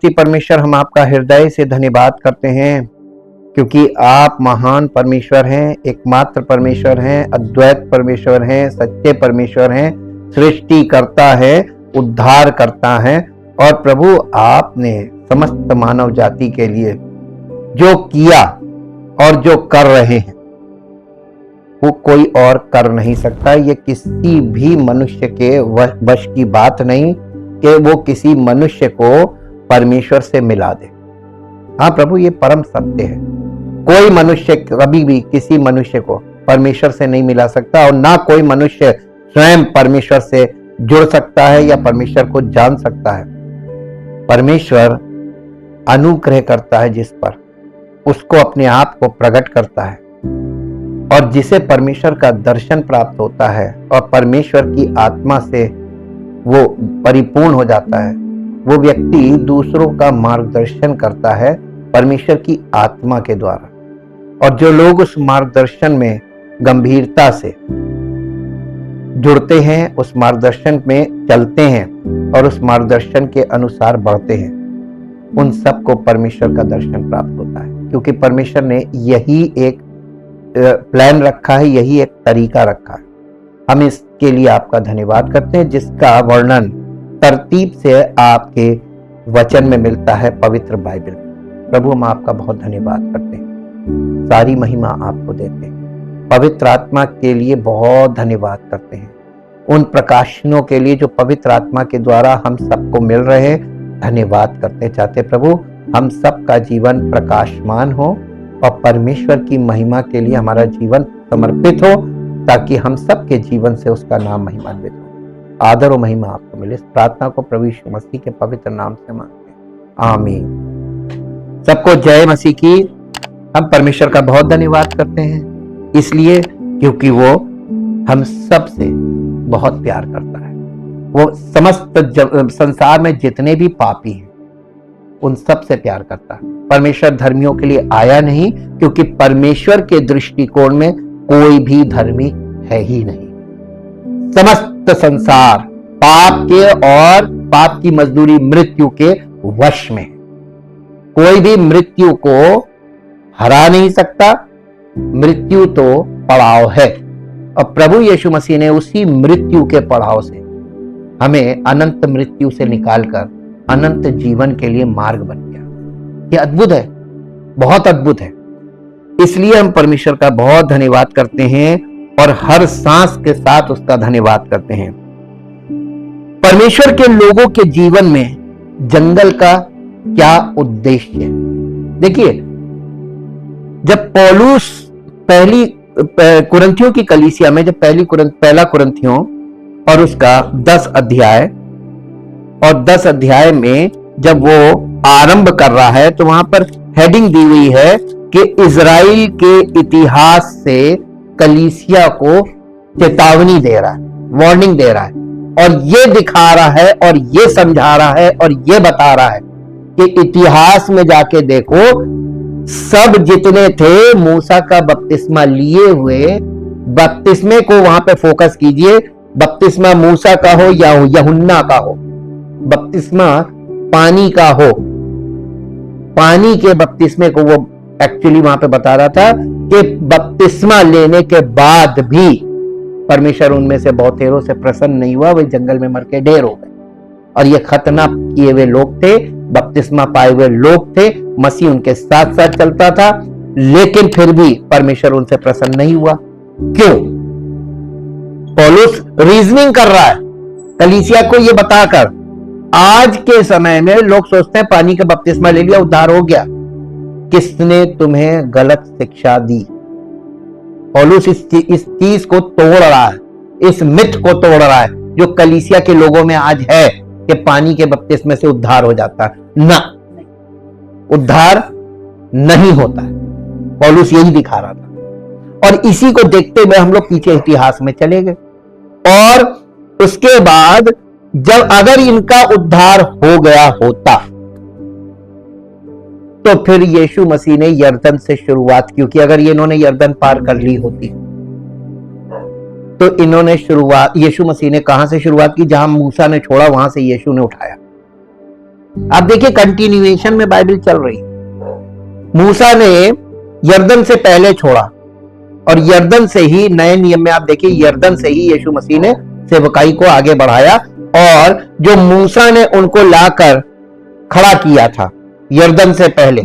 सर्वशक्ति परमेश्वर, हम आपका हृदय से धन्यवाद करते हैं क्योंकि आप महान परमेश्वर हैं, एकमात्र परमेश्वर हैं, अद्वैत परमेश्वर हैं, सच्चे परमेश्वर हैं, सृष्टि करता है, उद्धार करता है। और प्रभु, आपने समस्त मानव जाति के लिए जो किया और जो कर रहे हैं वो कोई और कर नहीं सकता। ये किसी भी मनुष्य के वश की बात नहीं कि वो किसी मनुष्य को परमेश्वर से मिला दे। हाँ प्रभु, ये परम सत्य है। कोई मनुष्य कभी भी किसी मनुष्य को परमेश्वर से नहीं मिला सकता और ना कोई मनुष्य स्वयं परमेश्वर से जुड़ सकता है या परमेश्वर को जान सकता है। परमेश्वर अनुग्रह करता है जिस पर, उसको अपने आप को प्रकट करता है, और जिसे परमेश्वर का दर्शन प्राप्त होता है और परमेश्वर की आत्मा से वो परिपूर्ण हो जाता है, वो व्यक्ति दूसरों का मार्गदर्शन करता है परमेश्वर की आत्मा के द्वारा। और जो लोग उस मार्गदर्शन में गंभीरता से जुड़ते हैं, उस मार्गदर्शन में चलते हैं और उस मार्गदर्शन के अनुसार बढ़ते हैं, उन सबको परमेश्वर का दर्शन प्राप्त होता है। क्योंकि परमेश्वर ने यही एक प्लान रखा है, यही एक तरीका रखा है। हम इसके लिए आपका धन्यवाद करते हैं, जिसका वर्णन तरतीब से आपके वचन में मिलता है, पवित्र बाइबल में। प्रभु, हम आपका बहुत धन्यवाद करते हैं, सारी महिमा आपको देते हैं। पवित्र आत्मा के लिए बहुत धन्यवाद करते हैं, उन प्रकाशनों के लिए जो पवित्र आत्मा के द्वारा हम सबको मिल रहे हैं। धन्यवाद करते चाहते प्रभु, हम सबका जीवन प्रकाशमान हो और परमेश्वर की महिमा के लिए हमारा जीवन समर्पित हो, ताकि हम सबके जीवन से उसका नाम महिमान्वित हो। आदर और महिमा आपको मिले। इस प्रार्थना को प्रभु यीशु मसीह के पवित्र नाम से मांगते हैं, आमीन। सबको जय मसीह की। हम परमेश्वर का बहुत धन्यवाद करते हैं, इसलिए क्योंकि वो हम सब से बहुत प्यार करता है। वो समस्त संसार में जितने भी पापी हैं उन सब से प्यार करता है। परमेश्वर धर्मियों के लिए आया नहीं, क्योंकि परमेश्वर के दृष्टिकोण में कोई भी धर्मी है ही नहीं। समस्त संसार पाप के और पाप की मजदूरी मृत्यु के वश में है। कोई भी मृत्यु को हरा नहीं सकता। मृत्यु तो पड़ाव है, और प्रभु यीशु मसीह ने उसी मृत्यु के पड़ाव से हमें अनंत मृत्यु से निकालकर अनंत जीवन के लिए मार्ग बन गया। ये अद्भुत है, बहुत अद्भुत है। इसलिए हम परमेश्वर का बहुत धन्यवाद करते हैं और हर सांस के साथ उसका धन्यवाद करते हैं। परमेश्वर के लोगों के जीवन में जंगल का क्या उद्देश्य है? देखिए, जब पौलुस पहली कुरिन्थियों की कलीसिया में, जब पहला कुरिन्थियों और उसका 10 अध्याय और 10 अध्याय में जब वो आरंभ कर रहा है, तो वहां पर हेडिंग दी हुई है कि इजराइल के इतिहास से कलीसिया को चेतावनी दे रहा है, वार्निंग दे रहा है, और ये दिखा रहा है और ये समझा रहा है और ये बता रहा है कि इतिहास में जाके देखो, सब जितने थे मूसा का बपतिस्मा लिए हुए, बपतिस्मे को वहां पे फोकस कीजिए। बपतिस्मा मूसा का हो या यूहन्ना का हो, बपतिस्मा पानी का हो, पानी के बपतिस्मे को वो एक्चुअली वहां पे बता रहा था कि बपतिस्मा लेने के बाद भी परमेश्वर उनमें से बहुतेरों से प्रसन्न नहीं हुआ, वे जंगल में मर के ढेर हो गए। और ये खतना किए हुए लोग थे, बपतिस्मा पाए हुए लोग थे, मसीह उनके साथ साथ चलता था, लेकिन फिर भी परमेश्वर उनसे प्रसन्न नहीं हुआ। क्यों? पौलुस रीजनिंग कर रहा है कलीसिया को ये बताकर। आज के समय में लोग सोचते हैं पानी का बपतिस्मा ले लिया, उद्धार हो गया। किसने तुम्हें गलत शिक्षा दी? पौलुस इस चीज को तोड़ रहा है, इस मिथ को तोड़ रहा है जो कलीसिया के लोगों में आज है कि पानी के बपतिस्मे से उद्धार हो जाता है। ना, उद्धार नहीं होता है। पौलुस यही दिखा रहा था, और इसी को देखते हुए हम लोग पीछे इतिहास में चले गए। और उसके बाद जब अगर इनका उद्धार हो गया होता तो फिर यीशु मसीह ने यरदन से शुरुआत, क्योंकि अगर इन्होंने यरदन पार कर ली होती तो इन्होंने शुरुआत, यीशु मसीह ने कहां से शुरुआत की? जहां मूसा ने छोड़ा वहां से यीशु ने उठाया। आप देखिए कंटिन्यूएशन में बाइबल चल रही। मूसा ने यर्दन से पहले छोड़ा और यर्दन से ही नए नियम में आप देखिए यर्दन से ही यीशु मसीह ने सेवकाई को आगे बढ़ाया और जो मूसा ने उनको लाकर खड़ा किया था यर्दन से पहले,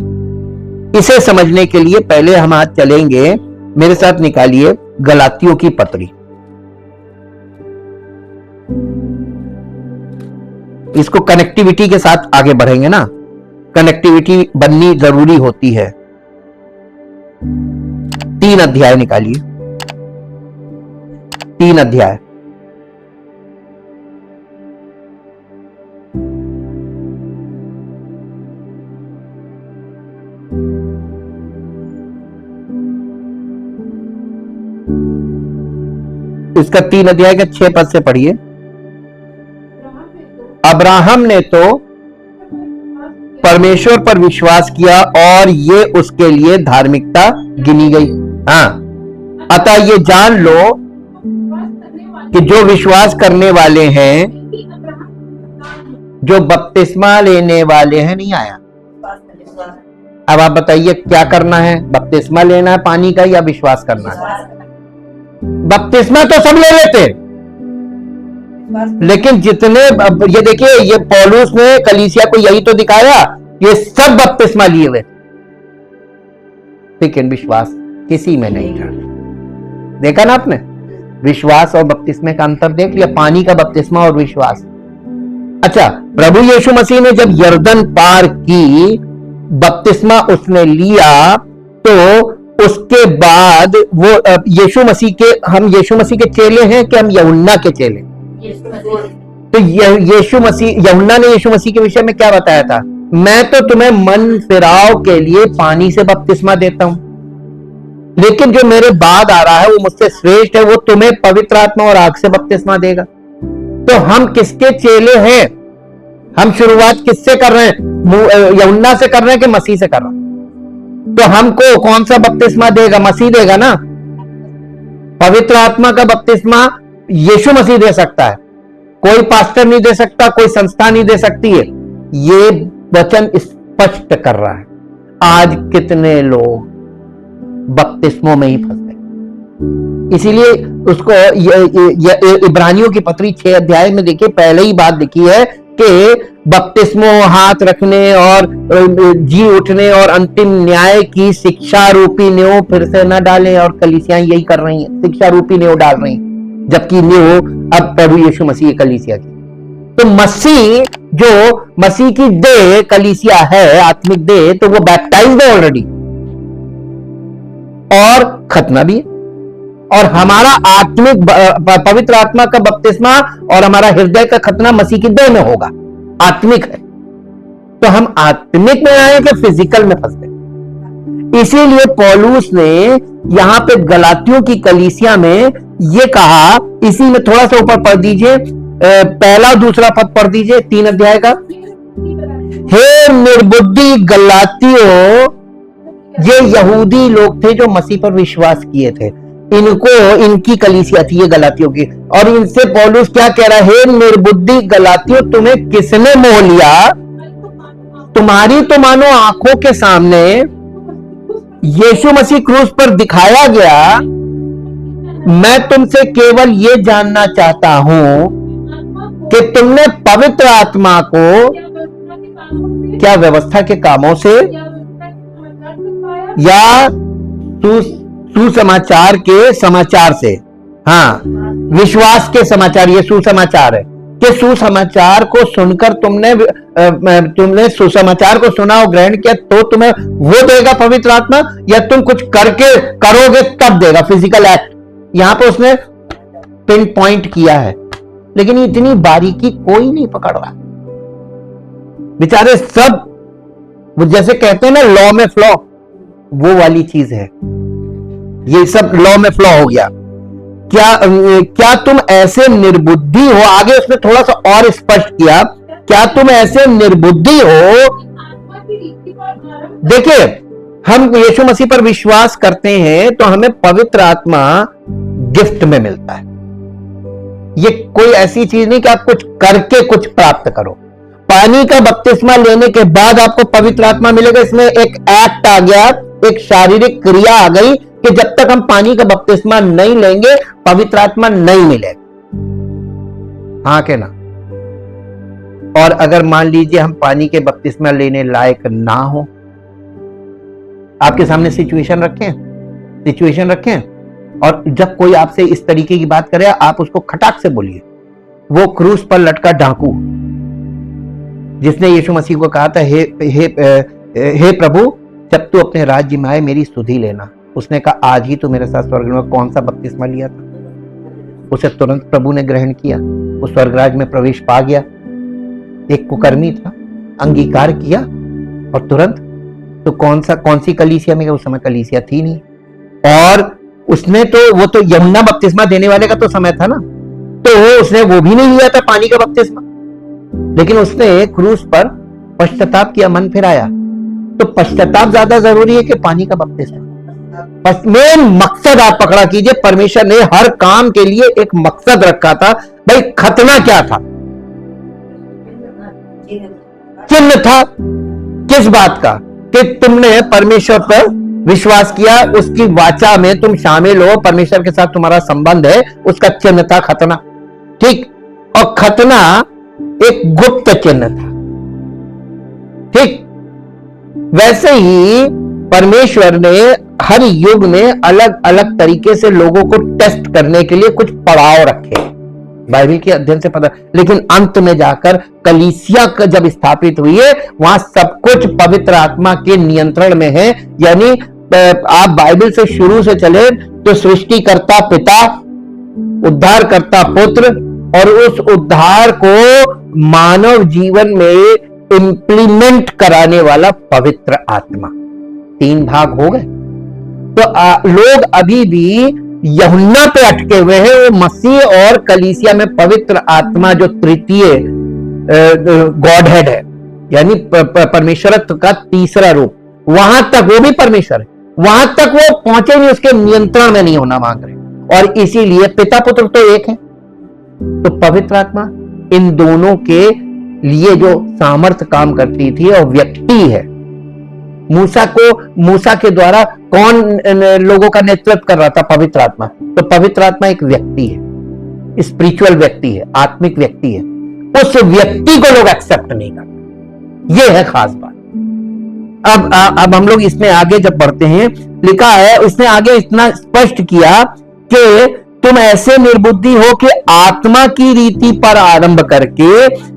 इसे समझने के लिए पहले हम आज चलेंगे, मेरे साथ निकालिए गलातियों की पत्री। इसको कनेक्टिविटी के साथ आगे बढ़ेंगे ना, कनेक्टिविटी बननी जरूरी होती है। 3 अध्याय निकालिए, 3 अध्याय। इसका 3 अध्याय का 6 पद से पढ़िए। अब्राहम ने तो परमेश्वर पर विश्वास किया और ये उसके लिए धार्मिकता गिनी गई। हाँ, अतः ये जान लो कि जो विश्वास करने वाले हैं, जो बपतिस्मा लेने वाले हैं, नहीं आया। अब आप बताइए क्या करना है, बपतिस्मा लेना है पानी का या विश्वास करना है? बपतिस्मा तो सब ले लेते, लेकिन जितने, ये देखिए ये पौलुस ने कलीसिया को यही तो दिखाया, ये सब बपतिस्मा लिए हुए, लेकिन विश्वास किसी में नहीं था। देखा ना आपने, विश्वास और बपतिस्मे का अंतर देख लिया, पानी का बपतिस्मा और विश्वास। अच्छा, प्रभु यीशु मसीह ने जब यर्दन पार की, बपतिस्मा उसने लिया, तो उसके बाद वो यीशु मसीह के, हम यीशु मसीह के चेले हैं कि हम यूहन्ना के चेले? तो यीशु मसीह, यूहन्ना ने यीशु मसीह के विषय में क्या बताया था? मैं तो तुम्हें मन फिराव के लिए पानी से बपतिस्मा देता हूं, लेकिन जो मेरे बाद आ रहा है वो मुझसे श्रेष्ठ है, वो तुम्हें पवित्र आत्मा और आग से बपतिस्मा देगा। तो हम किसके चेले हैं? हम शुरुआत किससे कर रहे हैं? यूहन्ना से कर रहे हैं कि मसीह से कर रहे हैं? तो हमको कौन सा बपतिस्मा देगा? मसीह देगा ना। पवित्र आत्मा का बपतिस्मा यीशु मसीह दे सकता है, कोई पास्टर नहीं दे सकता, कोई संस्था नहीं दे सकती है। ये वचन स्पष्ट कर रहा है। आज कितने लोग बपतिस्मों में ही फंस गए। इसीलिए उसको इब्रानियों की पत्री 6 अध्याय में देखिए, पहले ही बात लिखी है कि बपतिस्मों, हाथ रखने और जी उठने और अंतिम न्याय की शिक्षा रूपी नींव फिर से न डालें। और कलीसियां यही कर रही हैं, शिक्षा रूपी नींव डाल रही हैं, जबकि नींव अब प्रभु यीशु मसीह कलीसिया की। तो मसीह, जो मसीह की देह कलीसिया है, आत्मिक देह, तो वो बैप्टाइज्ड है ऑलरेडी और खतना भी है। और हमारा आत्मिक पवित्र आत्मा का बपतिस्मा और हमारा हृदय का खतना मसीह की देह में होगा, आत्मिक है। तो हम आत्मिक में आए कि फिजिकल में फंस गए। इसीलिए पौलुस ने यहां पे गलातियों की कलीसिया में ये कहा, इसी में थोड़ा सा ऊपर पढ़ दीजिए, पहला दूसरा पद पढ़ दीजिए 3 अध्याय का। हे निर्बुद्धि गलातियों, ये यहूदी लोग थे जो मसीह पर विश्वास किए थे, इनको, इनकी कलीसिया थी ये गलातियों की। और इनसे पौलुस क्या कह रहा है? हे निर्बुद्धि गलातियों, तुम्हें किसने मोह लिया? तुम्हारी तो मानो आंखों के सामने यीशु मसीह क्रूस पर दिखाया गया। मैं तुमसे केवल ये जानना चाहता हूं कि तुमने पवित्र आत्मा को क्या व्यवस्था के कामों से या सुसमाचार के समाचार से, हाँ, विश्वास के समाचार, ये सुसमाचार है कि सुसमाचार को सुनकर तुमने सुसमाचार को सुना और ग्रहण किया तो तुम्हें वो देगा पवित्र आत्मा, या तुम कुछ करके करोगे तब देगा फिजिकल एक्ट? यहां पे उसने पिन पॉइंट किया है, लेकिन इतनी बारीकी कोई नहीं पकड़ रहा। बेचारे सब, वो जैसे कहते हैं ना लॉ में फ्लॉ, वो वाली चीज है। ये सब लॉ में फ्लॉ हो गया। क्या तुम ऐसे निर्बुद्धि हो? आगे उसने थोड़ा सा और स्पष्ट किया, क्या तुम ऐसे निर्बुद्धि हो? देखिए, हम यीशु मसीह पर विश्वास करते हैं तो हमें पवित्र आत्मा गिफ्ट में मिलता है। ये कोई ऐसी चीज नहीं कि आप कुछ करके कुछ प्राप्त करो। पानी का बपतिस्मा लेने के बाद आपको पवित्र आत्मा मिलेगा। इसमें एक एक्ट आ गया, एक शारीरिक क्रिया आ गई कि जब तक हम पानी का बपतिस्मा नहीं लेंगे पवित्र आत्मा नहीं मिलेगा। हाँ के ना? और अगर मान लीजिए हम पानी के बपतिस्मा लेने लायक ना हो, आपके सामने सिचुएशन रखें और जब कोई आपसे इस तरीके की बात करे आप उसको खटाक से बोलिए, वो क्रूस पर लटका डाकू जिसने यीशु मसीह को कहा था, हे प्रभु जब तू अपने राज्य में आए मेरी सुधि लेना। उसने कहा आज ही तू मेरे साथ स्वर्ग में कौन सा बपतिस्मा लिया था? उसे तुरंत प्रभु ने ग्रहण किया, वो स्वर्गराज में प्रवेश पा गया। एक कुकर्मी था, अंगीकार किया और तुरंत। तो कौन सी कलीसिया में? उस समय कलीसिया थी नहीं। और उसने तो वो तो यमुना बपतिस्मा देने वाले का तो समय था ना, तो उसने वो भी नहीं लिया था पानी का बपतिस्मा, लेकिन उसने क्रूस पर पश्चाताप किया, मन फिराया। तो पश्चाताप ज्यादा जरूरी है कि पानी का बपतिस्मा? मेन मकसद आप पकड़ा कीजिए, परमेश्वर ने हर काम के लिए एक मकसद रखा था। भाई खतना क्या था? चिन्ह था किस बात का? कि तुमने परमेश्वर पर विश्वास किया, उसकी वाचा में तुम शामिल हो, परमेश्वर के साथ तुम्हारा संबंध है, उसका चिन्ह था खतना। ठीक? और खतना एक गुप्त चिन्ह था। ठीक? वैसे ही परमेश्वर ने हर युग में अलग अलग तरीके से लोगों को टेस्ट करने के लिए कुछ पड़ाव रखे, बाइबल के अध्ययन से पता। लेकिन अंत में जाकर कलीसिया का जब स्थापित हुई है, वहां सब कुछ पवित्र आत्मा के नियंत्रण में है। यानी आप बाइबल से शुरू से चले तो सृष्टिकर्ता पिता, उद्धारकर्ता पुत्र, और उस उद्धार को मानव जीवन में इंप्लीमेंट कराने वाला पवित्र आत्मा। 3 भाग हो गए। तो लोग अभी भी यूहन्ना पे अटके हुए हैं। वो मसीह और कलीसिया में पवित्र आत्मा जो तृतीय गॉड हेड है, यानी परमेश्वरत्व का तीसरा रूप, वहां तक वो भी परमेश्वर है, वहां तक वो पहुंचे नहीं, उसके नियंत्रण में नहीं होना मांग रहे। और इसीलिए पिता पुत्र तो एक है। तो पवित्र आत्मा इन दोनों के लिए जो सामर्थ्य काम करती थी और व्यक्ति है। मूसा के द्वारा कौन लोगों का नेतृत्व कर रहा था? पवित्र आत्मा। तो पवित्र आत्मा एक व्यक्ति है, स्पिरिचुअल व्यक्ति है, आत्मिक व्यक्ति है। उस व्यक्ति को लोग एक्सेप्ट नहीं करते। यह है खास बात। अब हम लोग इसमें आगे जब बढ़ते हैं, लिखा है, उसने आगे इतना स्पष्ट किया कि तुम ऐसे निर्बुद्धि हो कि आत्मा की रीति पर आरंभ करके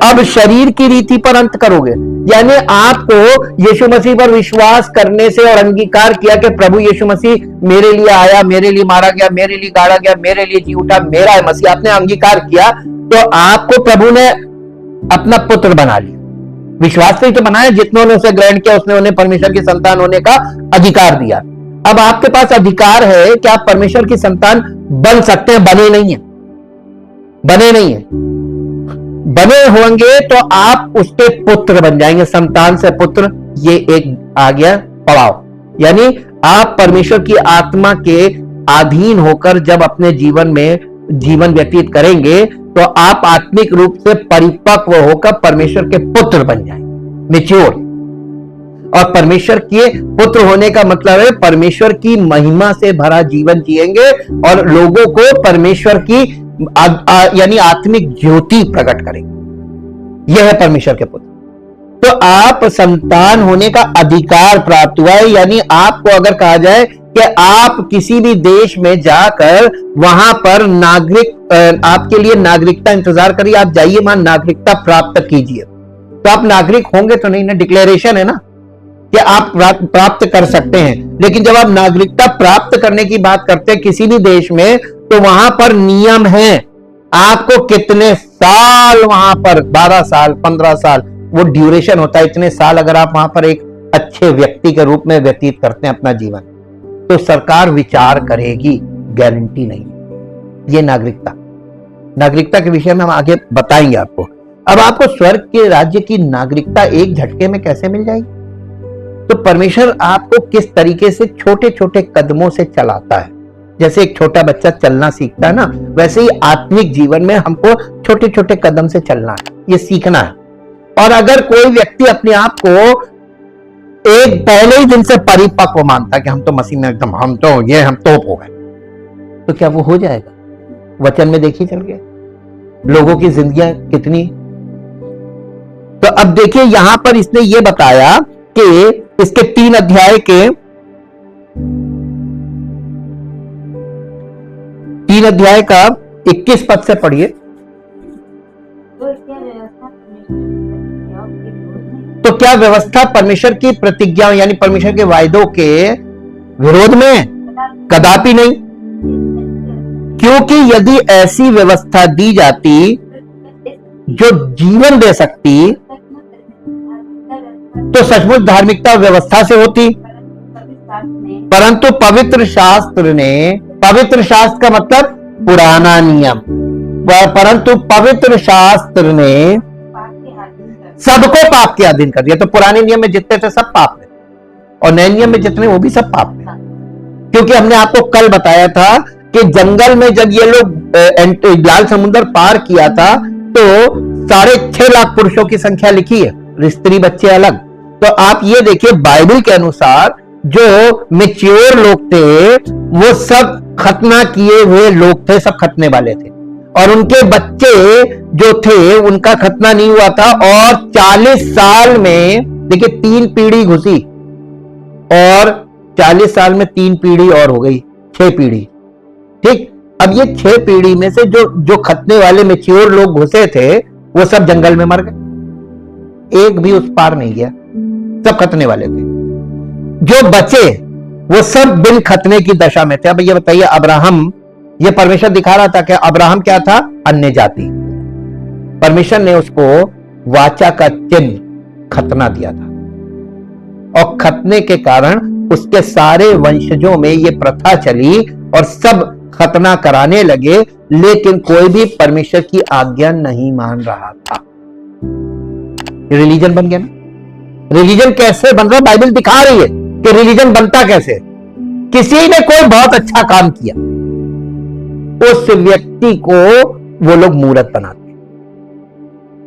अब शरीर की रीति पर अंत करोगे। यानी आपको यीशु मसीह पर विश्वास करने से और अंगीकार किया कि प्रभु यीशु मसीह मेरे लिए आया, मेरे लिए मारा गया, मेरे लिए गाड़ा गया, मेरे लिए जी उठा, मेरा है मसीह, आपने अंगीकार किया तो आपको प्रभु ने अपना पुत्र बना लिया। विश्वास से ही तो बनाया, जितनों ने उसे ग्रहण किया उसने उन्हें परमेश्वर की संतान होने का अधिकार दिया। अब आपके पास अधिकार है कि आप परमेश्वर की संतान बन सकते हैं। बने नहीं है, बने होंगे तो आप उसके पुत्र बन जाएंगे, संतान से पुत्र। ये एक आ गया पड़ाव। यानी आप परमेश्वर की आत्मा के अधीन होकर जब अपने जीवन में जीवन व्यतीत करेंगे तो आप आत्मिक रूप से परिपक्व होकर परमेश्वर के पुत्र बन जाएंगे, मैच्योर। और परमेश्वर के पुत्र होने का मतलब है परमेश्वर की महिमा से भरा जीवन जिएंगे और लोगों को परमेश्वर की यानी आत्मिक ज्योति प्रकट करेंगे। यह है परमेश्वर के पुत्र। तो आप संतान होने का अधिकार प्राप्त हुआ है। यानी आपको अगर कहा जाए कि आप किसी भी देश में जाकर वहां पर आपके लिए नागरिकता इंतजार करिए, आप जाइए वहां नागरिकता प्राप्त कीजिए, तो आप नागरिक होंगे तो नहीं ना। डिक्लेरेशन है ना कि आप प्राप्त कर सकते हैं। लेकिन जब आप नागरिकता प्राप्त करने की बात करते हैं किसी भी देश में, तो वहां पर नियम है, आपको कितने साल वहां पर, 12 साल 15 साल वो ड्यूरेशन होता है। इतने साल अगर आप वहां पर एक अच्छे व्यक्ति के रूप में व्यतीत करते हैं अपना जीवन, तो सरकार विचार करेगी, गारंटी नहीं। ये नागरिकता के विषय में हम आगे बताएंगे आपको। अब आपको स्वर्ग के राज्य की नागरिकता एक झटके में कैसे मिल जाएगी? तो परमेश्वर आपको किस तरीके से छोटे छोटे कदमों से चलाता है। जैसे एक छोटा बच्चा चलना सीखता है ना, वैसे ही आत्मिक जीवन में हमको छोटे छोटे कदम से चलना है, ये सीखना है। और अगर कोई व्यक्ति अपने आप को एक पहले ही दिन से परिपक्व मानता कि हम तो मसीह में एकदम हम तोप हो गए, तो क्या वो हो जाएगा? वचन में देखिए चल गए लोगों की जिंदगियां कितनी। तो अब देखिए यहां पर इसने ये बताया कि इसके 3 अध्याय के 3 अध्याय का 21 पद से पढ़िए। तो क्या व्यवस्था परमेश्वर की प्रतिज्ञा यानी परमेश्वर के वायदों के विरोध में? कदापि नहीं, क्योंकि यदि ऐसी व्यवस्था दी जाती जो जीवन दे सकती तो सचमुच धार्मिकता व्यवस्था से होती, परंतु पवित्र शास्त्र का मतलब पुराना नियम, परंतु पवित्र शास्त्र ने सबको पाप के अधीन कर दिया। तो पुराने नियम में जितने थे सब पाप थे और नए नियम में जितने वो भी सब पाप थे। क्योंकि हमने आपको कल बताया था कि जंगल में जब ये लोग लाल समुद्र पार किया था तो 6.5 लाख पुरुषों की संख्या लिखी है, स्त्री बच्चे अलग। तो आप ये देखिए बाइबल के अनुसार जो मैच्योर लोग थे वो सब खतना किए हुए लोग थे, सब खतने वाले थे, और उनके बच्चे जो थे उनका खतना नहीं हुआ था। और 40 साल में देखिए 3 पीढ़ी घुसी और 40 साल में 3 पीढ़ी और हो गई, 6 पीढ़ी। ठीक, अब ये 6 पीढ़ी में से जो खतने वाले मैच्योर लोग घुसे थे वो सब जंगल में मर गए, एक भी उस पार नहीं गया, सब खतने वाले थे। जो बचे वो सब बिन खतने की दशा में थे। अब ये बताइए अब्राहम, ये परमेश्वर दिखा रहा था कि अब्राहम क्या था? अन्य जाति। परमेश्वर ने उसको वाचा का चिन्ह खतना दिया था और खतने के कारण उसके सारे वंशजों में ये प्रथा चली और सब खतना कराने लगे, लेकिन कोई भी परमेश्वर की आज्ञा नहीं मान रहा था। रिलीजन बन गया ना। रिलीजन कैसे बन रहा? बाइबल दिखा रही है कि रिलीजन बनता कैसे। किसी ने कोई बहुत अच्छा काम किया, उस व्यक्ति को वो लोग मूर्त बनाते,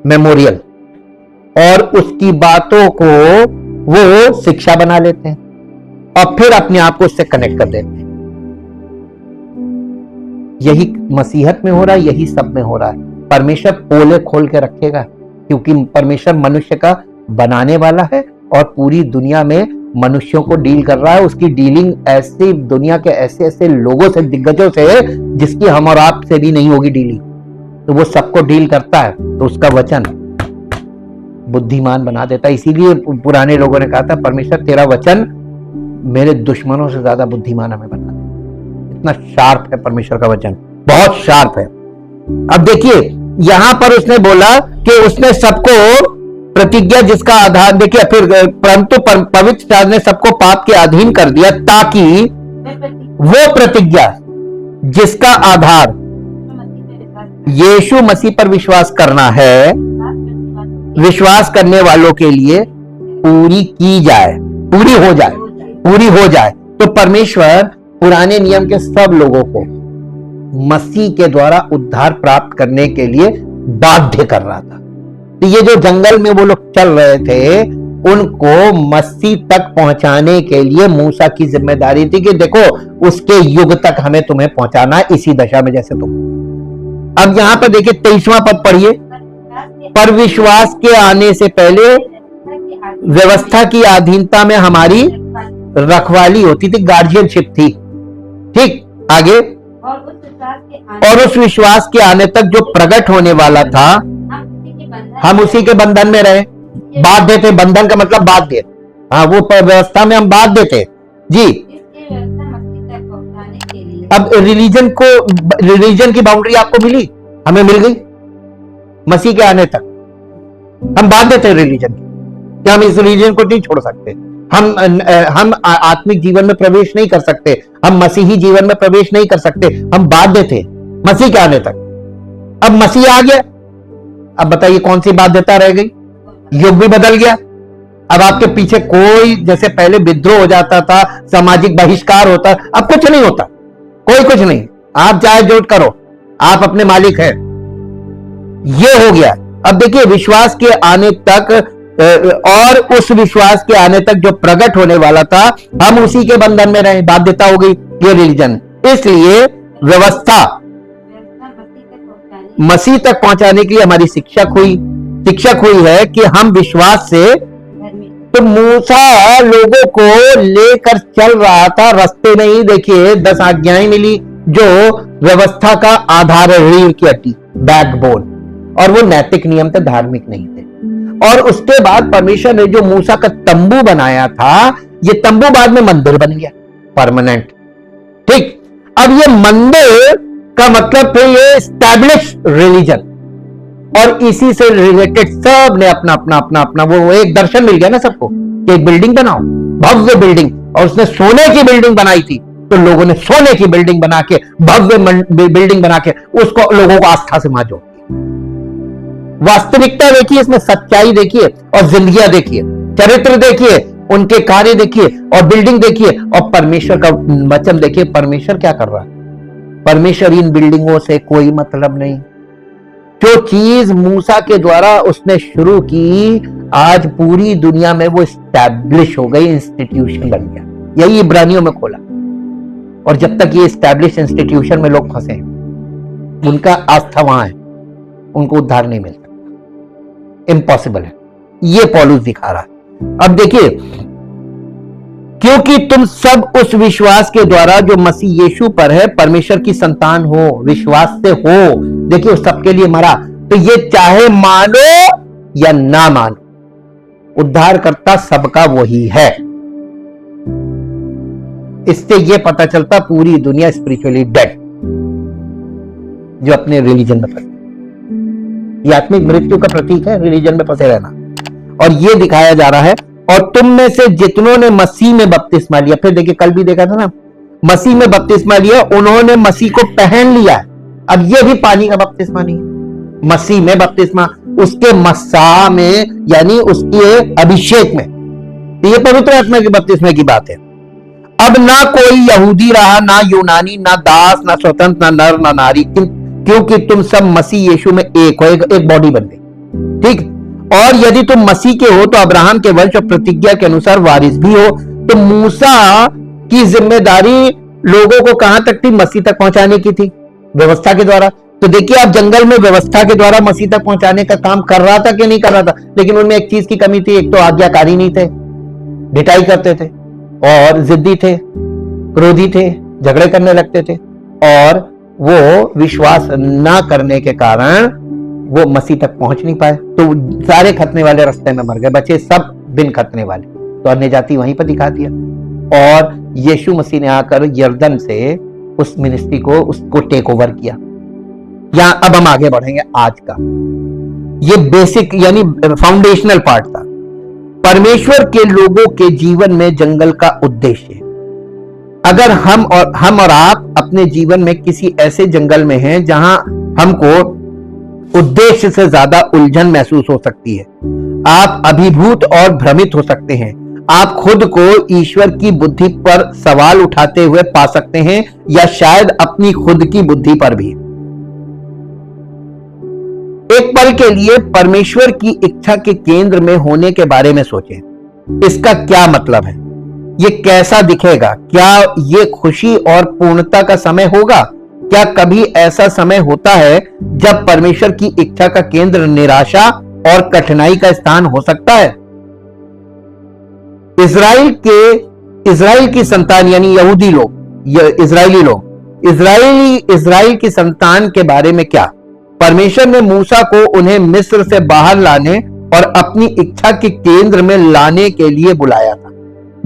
मेमोरियल, और उसकी बातों को वो शिक्षा बना लेते हैं और फिर अपने आप को उससे कनेक्ट कर देते हैं। यही मसीहत में हो रहा है, यही सब में हो रहा है। परमेश्वर पोले खोल के रखेगा क्योंकि परमेश्वर मनुष्य का बनाने वाला है और पूरी दुनिया में मनुष्यों को डील कर रहा है। उसकी डीलिंग ऐसी दुनिया के ऐसे ऐसे लोगों से, दिग्गजों से, जिसकी हम और आप से भी नहीं होगी डीलिंग। तो वो सबको डील करता है, तो उसका वचन बुद्धिमान बना देता है। इसीलिए पुराने लोगों ने कहा था परमेश्वर तेरा वचन मेरे दुश्मनों से ज्यादा बुद्धिमान हमें बना दे। इतना शार्प है परमेश्वर का वचन, बहुत शार्प है। अब देखिए यहां पर उसने बोला कि उसने सबको प्रतिज्ञा जिसका आधार, देखिए फिर परंतु पवित्र शास्त्र ने सबको पाप के अधीन कर दिया ताकि वो प्रतिज्ञा जिसका आधार यीशु मसीह पर विश्वास करना है, विश्वास करने वालों के लिए पूरी की जाए, पूरी हो जाए। तो परमेश्वर पुराने नियम के सब लोगों को मसीह के द्वारा उद्धार प्राप्त करने के लिए बाध्य कर रहा था। तो ये जो जंगल में वो लोग चल रहे थे उनको मसीह तक पहुंचाने के लिए मूसा की जिम्मेदारी थी कि देखो उसके युग तक हमें तुम्हें पहुंचाना है इसी दशा में जैसे तुम। अब यहां पर देखिए 23वां पद पढ़िए। पर विश्वास के आने से पहले व्यवस्था की अधीनता में हमारी रखवाली होती थी, गार्जियनशिप थी। ठीक, आगे। और उस विश्वास के आने तक जो प्रकट होने वाला था हम उसी के बंधन में रहे। बाध्य थे, बंधन का मतलब बाध्य। हाँ, वो व्यवस्था में हम बाध्य थे जी। अब रिलीजन की बाउंड्री आपको मिली, हमें मिल गई मसीह के आने तक। हम बाध्य थे रिलीजन की कि हम इस रिलीजन को नहीं छोड़ सकते, हम आत्मिक जीवन में प्रवेश नहीं कर सकते, हम मसीही जीवन में प्रवेश नहीं कर सकते, हम बाध्य थे मसीह के आने तक। अब मसीह आ गया, अब बताइए कौन सी बाध्यता रह गई? युग भी बदल गया। अब आपके पीछे कोई, जैसे पहले विद्रोह हो जाता था, सामाजिक बहिष्कार होता, अब कुछ नहीं होता, कोई कुछ नहीं। आप चाहे जो करो, आप अपने मालिक हैं, ये हो गया। अब देखिए, विश्वास के आने तक और उस विश्वास के आने तक जो प्रकट होने वाला था, हम उसी के बंधन में रहे, बाध्यता हो गई ये रिलीजन। इसलिए व्यवस्था मसीह तक पहुंचाने के लिए हमारी शिक्षक हुई है कि हम विश्वास से। तो मूसा लोगों को लेकर चल रहा था रास्ते में ही, देखिए 10 आज्ञाएं मिली जो व्यवस्था का आधार है, रीढ़ की हड्डी, बैकबोन, और वो नैतिक नियम थे, धार्मिक नहीं थे। और उसके बाद परमेश्वर ने जो मूसा का तंबू बनाया था, ये तंबू बाद में मंदिर बन गया परमानेंट। ठीक, अब ये मंदिर का मतलब थे ये एस्टैब्लिश रिलीजन, और इसी से रिलेटेड सब ने अपना अपना अपना अपना वो एक दर्शन मिल गया ना सबको कि एक बिल्डिंग बनाओ, भव्य बिल्डिंग, और उसने सोने की बिल्डिंग बनाई थी, तो लोगों ने सोने की बिल्डिंग बना के, भव्य बिल्डिंग बना के उसको लोगों को आस्था से वहां जोड़ दिया। वास्तविकता देखिए, इसमें सच्चाई देखिए, और जिंदगियां देखिए, चरित्र देखिए, उनके कार्य देखिए, और बिल्डिंग देखिए, और परमेश्वर का वचन देखिए। परमेश्वर क्या कर रहा है? परमेश्वर इन बिल्डिंगों से कोई मतलब नहीं। जो चीज मूसा के द्वारा उसने शुरू की, आज पूरी दुनिया में वो एस्टैब्लिश हो गई, इंस्टीट्यूशन बन गया। यही इब्रानियों में खोला। और जब तक ये एस्टैब्लिश इंस्टीट्यूशन में लोग फंसे, उनका आस्था वहां है, उनको उद्धार नहीं मिल सकता, इम्पॉसिबल है। ये पौलुस दिखा रहा है। अब देखिए, क्योंकि तुम सब उस विश्वास के द्वारा जो मसीह यीशु पर है परमेश्वर की संतान हो, विश्वास से हो। देखिए, उस सबके लिए मरा, तो ये चाहे मानो या ना मानो, उद्धारकर्ता सबका वही है। इससे यह पता चलता पूरी दुनिया स्पिरिचुअली डेड, जो अपने रिलीजन में फंसे। ये आत्मिक मृत्यु का प्रतीक है, रिलीजन में फंसे रहना। और ये दिखाया जा रहा है, और तुम में से जितनों ने मसीह में बपतिस्मा लिया, फिर देखिए कल भी देखा था ना, मसीह में बपतिस्मा लिया, उन्होंने मसीह को पहन लिया। अब ये भी पानी का बपतिस्मा नहीं है, मसीह में बपतिस्मा, उसके मस्सा में, यानी उसके अभिषेक में। तो ये पवित्र आत्मा के बपतिस्मा की बात है। अब ना कोई यहूदी रहा, ना यूनानी, ना दास, ना स्वतंत्र, ना नर, ना नारी, क्योंकि तुम सब मसीह यीशु में एक हो, एक बॉडी बन गई। ठीक, और यदि तुम मसीह के हो तो अब्राहम के वंश और प्रतिज्ञा के अनुसार वारिस भी हो। तो मूसा की जिम्मेदारी लोगों को कहां तक थी? मसीह तक पहुंचाने की थी, व्यवस्था के द्वारा। तो देखिए, आप जंगल में व्यवस्था के द्वारा मसीह तक पहुंचाने का काम कर रहा था कि नहीं कर रहा था? लेकिन उनमें एक चीज की कमी थी, एक तो आज्ञाकारी नहीं थे, ढिठाई करते थे, और जिद्दी थे, क्रोधी थे, झगड़े करने लगते थे, और वो विश्वास ना करने के कारण वो मसीह तक पहुंच नहीं पाए। तो सारे खतने वाले रास्ते में मर गए, बचे सब बिन खतने वाले। तो अन्य जाति वहीं पर दिखा दिया, और यीशु मसीह ने आकर यर्दन से उस मिनिस्ट्री को, उसको टेक ओवर किया। यहां अब हम आगे बढ़ेंगे। आज का ये बेसिक यानी फाउंडेशनल पार्ट था। परमेश्वर के लोगों के जीवन में जंगल का उद्देश्य। अगर हम और आप अपने जीवन में किसी ऐसे जंगल में हैं जहां हमको उद्देश्य से ज्यादा उलझन महसूस हो सकती है, आप अभिभूत और भ्रमित हो सकते हैं, आप खुद को ईश्वर की बुद्धि पर सवाल उठाते हुए पा सकते हैं, या शायद अपनी खुद की बुद्धि पर भी। एक पल के लिए परमेश्वर की इच्छा के केंद्र में होने के बारे में सोचें। इसका क्या मतलब है? ये कैसा दिखेगा? क्या ये खुशी और पूर्णता का समय होगा? क्या कभी ऐसा समय होता है जब परमेश्वर की इच्छा का केंद्र निराशा और कठिनाई का स्थान हो सकता है? इजराइल की संतान यानी यहूदी लोग, इजराइल की संतान के बारे में क्या? परमेश्वर ने मूसा को उन्हें मिस्र से बाहर लाने और अपनी इच्छा के केंद्र में लाने के लिए बुलाया था।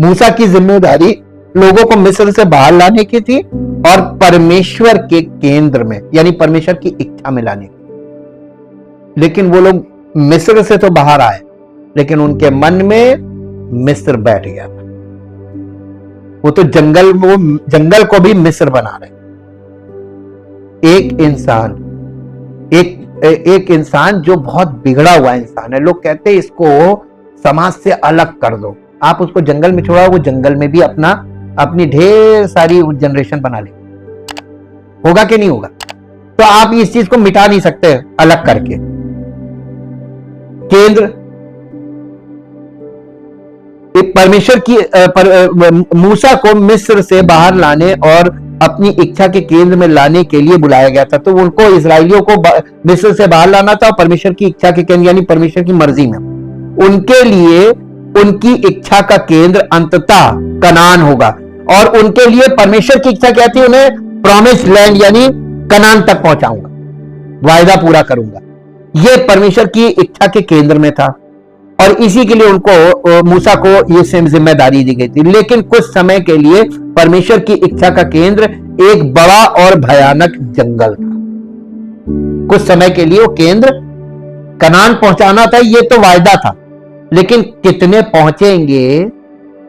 मूसा की जिम्मेदारी लोगों को मिस्र से बाहर लाने की थी, और परमेश्वर के केंद्र में यानी परमेश्वर की इच्छा में लाने की। लेकिन वो लोग मिस्र से तो बाहर आए, लेकिन उनके मन में मिस्र बैठ गया था। वो जंगल को भी मिस्र बना रहे। एक इंसान जो बहुत बिगड़ा हुआ इंसान है, लोग कहते हैं इसको समाज से अलग कर दो। आप उसको जंगल में छोड़ा, वो जंगल में भी अपनी ढेर सारी जनरेशन बना ले। होगा कि नहीं होगा? तो आप इस चीज को मिटा नहीं सकते अलग करके। केंद्र, परमेश्वर की मूसा को मिस्र से बाहर लाने और अपनी इच्छा के केंद्र में लाने के लिए बुलाया गया था। तो उनको, इजराइलियों को मिस्र से बाहर लाना था, परमेश्वर की इच्छा के केंद्र यानी परमेश्वर की मर्जी में। उनके लिए उनकी इच्छा का केंद्र अंततः कनान होगा, और उनके लिए परमेश्वर की इच्छा क्या थी? उन्हें प्रॉमिस लैंड यानी कनान तक पहुंचाऊंगा, वायदा पूरा करूंगा। यह परमेश्वर की इच्छा के केंद्र में था, और इसी के लिए उनको, मूसा को ये जिम्मेदारी दी गई थी। लेकिन कुछ समय के लिए परमेश्वर की इच्छा का केंद्र एक बड़ा और भयानक जंगल था। कुछ समय के लिए वो केंद्र कनान पहुंचाना था, ये तो वायदा था, लेकिन कितने पहुंचेंगे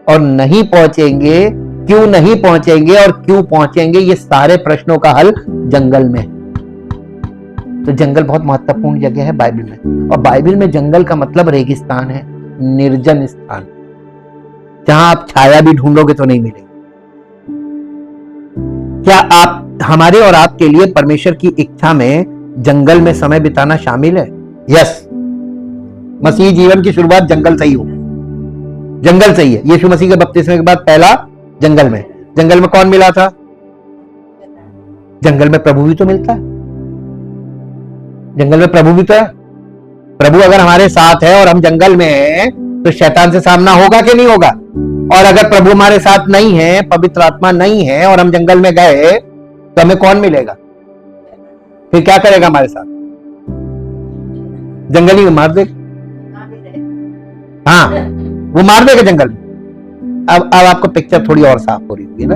और नहीं पहुंचेंगे, क्यों नहीं पहुंचेंगे और क्यों पहुंचेंगे, ये सारे प्रश्नों का हल जंगल में है। तो जंगल बहुत महत्वपूर्ण जगह है बाइबल में, और बाइबल में जंगल का मतलब रेगिस्तान है, निर्जन स्थान, जहां आप छाया भी ढूंढोगे तो नहीं मिलेगी। क्या आप, हमारे और आपके लिए परमेश्वर की इच्छा में जंगल में समय बिताना शामिल है? यस, मसीह जीवन की शुरुआत जंगल से ही हो, जंगल से ही है। यीशु मसीह के बपतिस्मे के बाद पहला जंगल में। जंगल में कौन मिला था? जंगल में प्रभु भी तो मिलता है, जंगल में प्रभु भी तो है। प्रभु अगर हमारे साथ है और हम जंगल में हैं, तो शैतान से सामना होगा कि नहीं होगा? और अगर प्रभु हमारे साथ नहीं है, पवित्र आत्मा नहीं है, और हम जंगल में गए, तो हमें कौन मिलेगा? फिर क्या करेगा हमारे साथ? जंगल ही मार देगा। हाँ, वो मार देगा जंगल में। अब आपको पिक्चर थोड़ी और साफ हो रही होगी ना।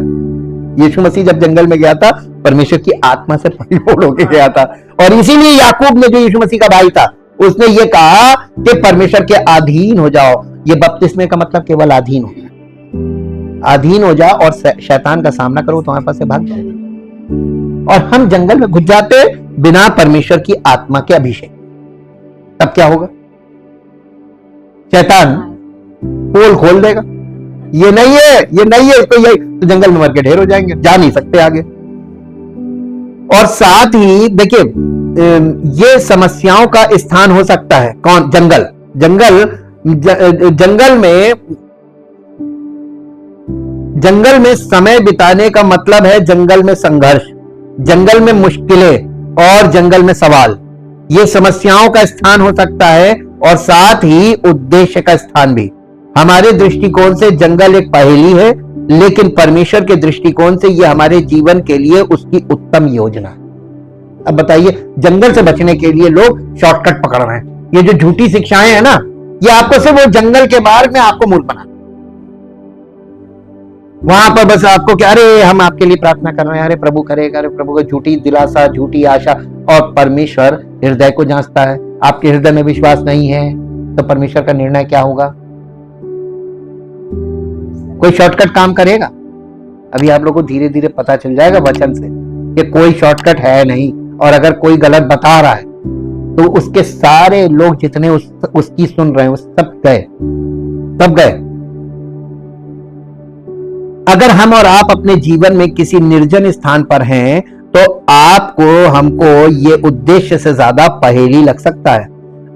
यीशु मसीह जब जंगल में गया था, परमेश्वर की आत्मा से परिपूर्ण होकर गया था, और इसीलिए याकूब ने, जो यीशु मसीह का भाई था, उसने ये कहा कि परमेश्वर के अधीन हो जाओ। ये बपतिस्मे का मतलब केवल अधीन हो जाओ, अधीन हो जाओ और शैतान का सामना करो, तुम्हारे पास से भाग जाएगा। और हम जंगल में घुस जाते बिना परमेश्वर की आत्मा के अभिषेक, तब क्या होगा? शैतान पोल खोल देगा, ये नहीं है, ये नहीं है, तो यही, तो जंगल में मर के ढेर हो जाएंगे, जा नहीं सकते आगे। और साथ ही देखिए, ये समस्याओं का स्थान हो सकता है। कौन? जंगल। जंगल में समय बिताने का मतलब है जंगल में संघर्ष, जंगल में मुश्किलें और जंगल में सवाल। ये समस्याओं का स्थान हो सकता है, और साथ ही उद्देश्य का स्थान भी। हमारे दृष्टिकोण से जंगल एक पहेली है, लेकिन परमेश्वर के दृष्टिकोण से यह हमारे जीवन के लिए उसकी उत्तम योजना है। अब बताइए, जंगल से बचने के लिए लोग शॉर्टकट पकड़ रहे हैं। ये जो झूठी शिक्षाएं हैं ना, ये आपको सिर्फ वो जंगल के बाहर में आपको मूर्ख बना, वहां पर बस आपको क्या, अरे हम आपके लिए प्रार्थना कर रहे हैं, अरे प्रभु करेगा, अरे प्रभु को झूठी दिलासा, झूठी आशा। और परमेश्वर हृदय को जांचता है। आपके हृदय में विश्वास नहीं है, तो परमेश्वर का निर्णय क्या होगा? कोई शॉर्टकट काम करेगा? अभी आप लोगों को धीरे धीरे पता चल जाएगा वचन से कि कोई शॉर्टकट है नहीं, और अगर कोई गलत बता रहा है, तो उसके सारे लोग जितने उसकी सुन रहे हैं, वो सब गए। अगर हम और आप अपने जीवन में किसी निर्जन स्थान पर हैं, तो आपको, हमको ये उद्देश्य से ज्यादा पहेली लग सकता है।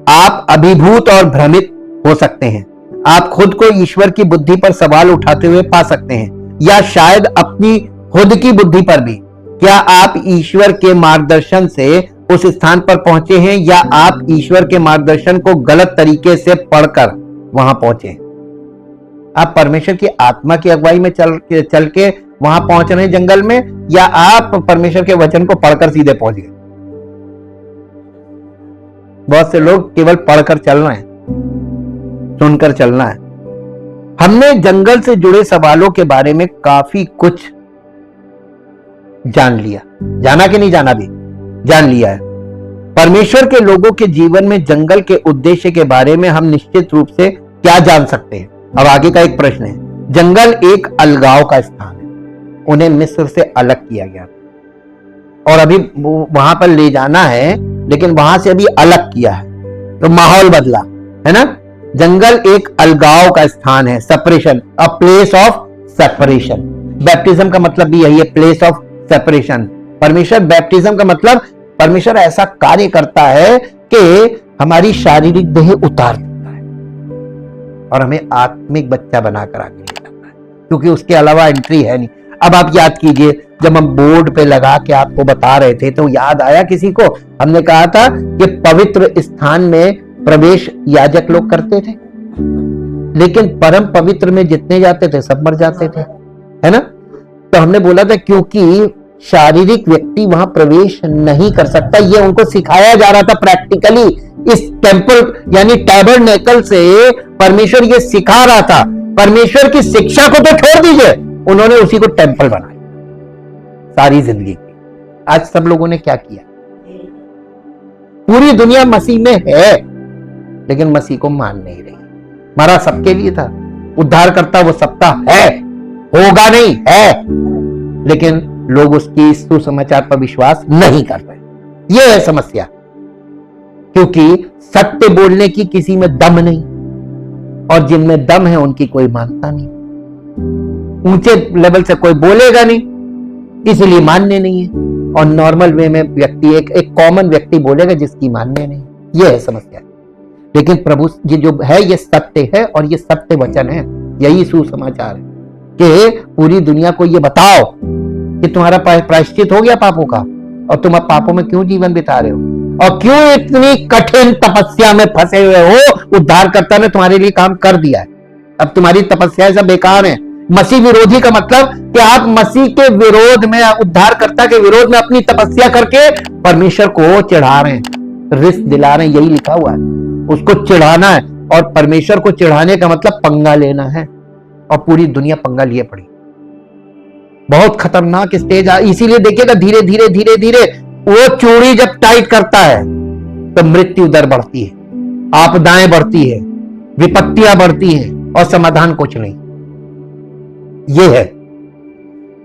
आप अभिभूत और भ्रमित हो सकते हैं। आप खुद को ईश्वर की बुद्धि पर सवाल उठाते हुए पा सकते हैं, या शायद अपनी खुद की बुद्धि पर भी। क्या आप ईश्वर के मार्गदर्शन से उस स्थान पर पहुंचे हैं, या आप ईश्वर के मार्गदर्शन को गलत तरीके से पढ़कर वहां पहुंचे? आप परमेश्वर की आत्मा की अगुवाई में चल के वहां पहुंच रहे हैं जंगल में, या आप परमेश्वर के वचन को पढ़कर सीधे पहुंच गए? बहुत से लोग केवल पढ़कर चल रहे हैं, सुनकर चलना है। हमने जंगल से जुड़े सवालों के बारे में काफी कुछ जान लिया, जाना कि नहीं जाना, भी जान लिया है। परमेश्वर के लोगों के जीवन में जंगल के उद्देश्य के बारे में हम निश्चित रूप से क्या जान सकते हैं? अब आगे का एक प्रश्न है। जंगल एक अलगाव का स्थान है, उन्हें मिस्र से अलग किया गया और अभी वहां पर ले जाना है, लेकिन वहां से अभी अलग किया है, तो माहौल बदला है ना। जंगल एक अलगाव का स्थान है, separation, a place of separation. Baptism का मतलब भी यही है, प्लेस ऑफ सेपरेशन। परमेश्वर, बैप्टिज्म का मतलब परमेश्वर ऐसा कार्य करता है कि हमारी शारीरिक देह उतार देता है और हमें आत्मिक बच्चा बनाकर आगे ले जाता है, क्योंकि उसके अलावा एंट्री है नहीं। अब आप याद कीजिए, जब हम बोर्ड पे लगा के आपको बता रहे थे तो याद आया किसी को? हमने कहा था कि पवित्र स्थान में प्रवेश याजक लोग करते थे, लेकिन परम पवित्र में जितने जाते थे सब मर जाते थे, है ना? तो हमने बोला था क्योंकि शारीरिक व्यक्ति वहां प्रवेश नहीं कर सकता। ये उनको सिखाया जा रहा था प्रैक्टिकली। इस टेम्पल यानी टैबरनेकल से परमेश्वर ये सिखा रहा था। परमेश्वर की शिक्षा को तो छोड़ दीजिए, उन्होंने उसी को टेम्पल बनाया सारी जिंदगी की। आज सब लोगों ने क्या किया? पूरी दुनिया मसीह में है, लेकिन मसीह को मान नहीं रही। मरा सबके लिए था, उद्धार करता वो सबका है, होगा नहीं है, लेकिन लोग उसकी सुसमाचार पर विश्वास नहीं कर रहे। ये है समस्या, क्योंकि सत्य बोलने की किसी में दम नहीं, और जिनमें दम है उनकी कोई मानता नहीं। ऊंचे लेवल से कोई बोलेगा नहीं, इसलिए मानने नहीं है, और नॉर्मल वे में व्यक्ति एक कॉमन व्यक्ति बोलेगा जिसकी मानने नहीं। यह है समस्या। लेकिन प्रभु ये जो है ये सत्य है, और ये सत्य वचन है, यही सुसमाचार है कि पूरी दुनिया को ये बताओ कि तुम्हारा प्रायश्चित हो गया पापों का, और तुम अब पापों में क्यों जीवन बिता रहे हो, और क्यों इतनी कठिन तपस्या में फंसे हुए हो। उद्धारकर्ता ने तुम्हारे लिए काम कर दिया है, अब तुम्हारी तपस्या सब बेकार है। मसीह विरोधी का मतलब कि आप मसीह के विरोध में, उद्धारकर्ता के विरोध में अपनी तपस्या करके परमेश्वर को चिढ़ा रहे हैं, रिस्क दिला रहे हैं। यही लिखा हुआ है, उसको चिढ़ाना है। और परमेश्वर को चिढ़ाने का मतलब पंगा लेना है, और पूरी दुनिया पंगा लिए पड़ी। बहुत खतरनाक स्टेज है। इसीलिए देखिएगा धीरे धीरे धीरे धीरे वो चूड़ी जब टाइट करता है तो मृत्यु दर बढ़ती है, आपदाएं बढ़ती है, विपत्तियां बढ़ती हैं, और समाधान कुछ नहीं। ये है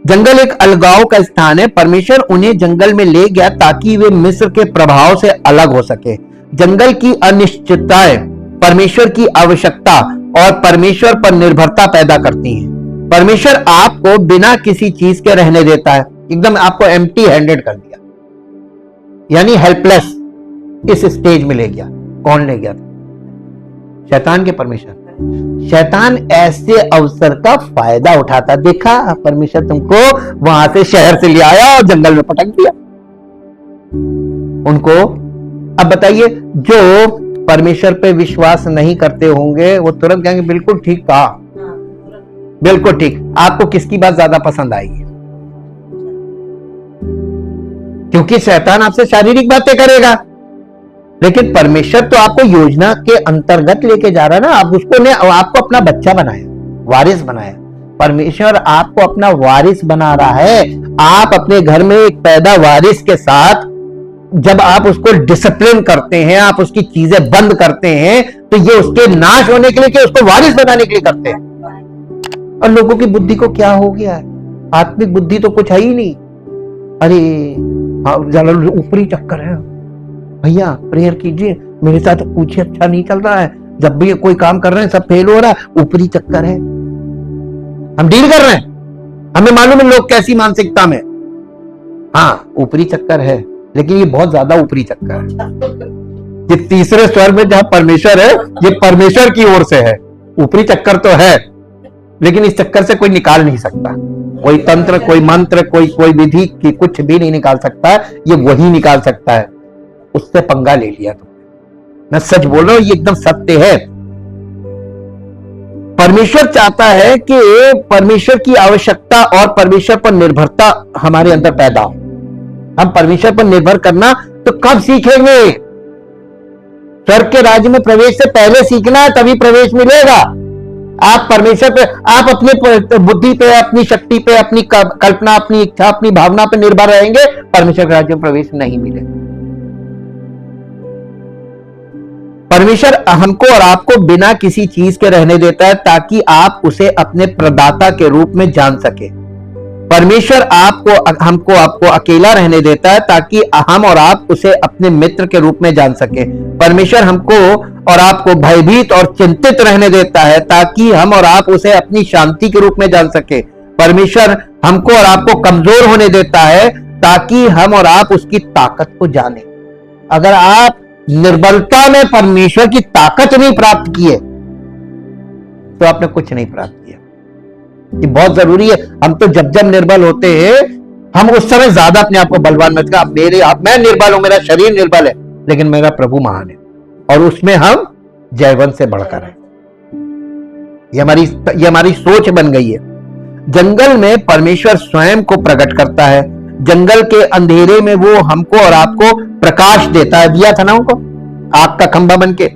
जंगल एक अलगाव का स्थान है। परमेश्वर उन्हें जंगल में ले गया ताकि वे मिस्र के प्रभाव से अलग हो सके। जंगल की अनिश्चितताएं परमेश्वर की आवश्यकता और परमेश्वर पर निर्भरता पैदा करती हैं। परमेश्वर आपको बिना किसी चीज के रहने देता है, एकदम आपको एम्प्टी हैंडेड कर दिया, यानी हेल्पलेस इस स्टेज में ले गया। कौन ले गया? शैतान के परमेश्वर। शैतान ऐसे अवसर का फायदा उठाता। देखा, परमेश्वर तुमको वहां से शहर से ले आया और जंगल में पटक दिया उनको। अब बताइए, जो परमेश्वर पे विश्वास नहीं करते होंगे वो तुरंत कहेंगे बिल्कुल ठीक कहा, बिल्कुल ठीक। आपको किसकी बात ज्यादा पसंद आएगी? क्योंकि शैतान आपसे शारीरिक बातें करेगा, लेकिन परमेश्वर तो आपको योजना के अंतर्गत लेके जा रहा है ना। आप उसको ने आपको अपना बच्चा बनाया, वारिस बनाया। परमेश्वर आपको अपना वारिस बना रहा है। आप अपने घर में एक पैदा वारिस के साथ जब आप उसको डिसिप्लिन करते हैं, आप उसकी चीजें बंद करते हैं, तो ये उसके नाश होने के लिए कि उसको वारिस बनाने के लिए करते हैं। और लोगों की बुद्धि को क्या हो गया है? आत्मिक बुद्धि तो कुछ है ही नहीं। अरे ऊपरी चक्कर है भैया, प्रेयर कीजिए, मेरे साथ कुछ अच्छा नहीं चल रहा है, जब भी कोई काम कर रहे हैं सब फेल हो रहा है, ऊपरी चक्कर है। हम डील कर रहे हैं, हमें मालूम है लोग कैसी मानसिकता में। हाँ, ऊपरी चक्कर है, लेकिन ये बहुत ज्यादा ऊपरी चक्कर है। ये तीसरे स्वर में जहां परमेश्वर है, ये परमेश्वर की ओर से है। ऊपरी चक्कर तो है, लेकिन इस चक्कर से कोई निकाल नहीं सकता। कोई तंत्र, कोई मंत्र, कोई विधि की कुछ भी नहीं निकाल सकता है। ये वही निकाल सकता है। उससे पंगा ले लिया तुमने। मैं सच बोल रहा हूं, ये एकदम सत्य है। परमेश्वर चाहता है कि परमेश्वर की आवश्यकता और परमेश्वर पर निर्भरता हमारे अंदर पैदा हो। हम परमेश्वर पर निर्भर करना तो कब सीखेंगे? स्वर्ग के राज्य में प्रवेश से पहले सीखना है, तभी प्रवेश मिलेगा। आप परमेश्वर पे, आप अपनी बुद्धि पे, अपनी शक्ति पे, अपनी कल्पना, अपनी इच्छा, अपनी भावना पे निर्भर रहेंगे, परमेश्वर के राज्य में प्रवेश नहीं मिलेगा। परमेश्वर हमको और आपको बिना किसी चीज के रहने देता है ताकि आप उसे अपने प्रदाता के रूप में जान सके। परमेश्वर हमको आपको अकेला रहने देता है ताकि हम और आप उसे अपने मित्र के रूप में जान सके। परमेश्वर हमको और आपको भयभीत और चिंतित रहने देता है ताकि हम और आप उसे अपनी शांति के रूप में जान सके। परमेश्वर हमको और आपको कमजोर होने देता है ताकि हम और आप उसकी ताकत को जाने। अगर आप निर्बलता में परमेश्वर की ताकत नहीं प्राप्त की है तो आपने कुछ नहीं प्राप्त किया। ये बहुत जरूरी है। हम तो जब जब निर्बल होते हैं हम उस समय ज्यादा अपने आप को बलवान मत कर, मैं निर्बल हूं, मेरा शरीर निर्बल है, लेकिन मेरा प्रभु महान है और उसमें हम जयवंत से बढ़कर है। ये हमारी सोच बन गई है। जंगल में परमेश्वर स्वयं को प्रकट करता है। जंगल के अंधेरे में वो हमको और आपको प्रकाश देता है। दिया था ना उनको आग का खंभा बनके।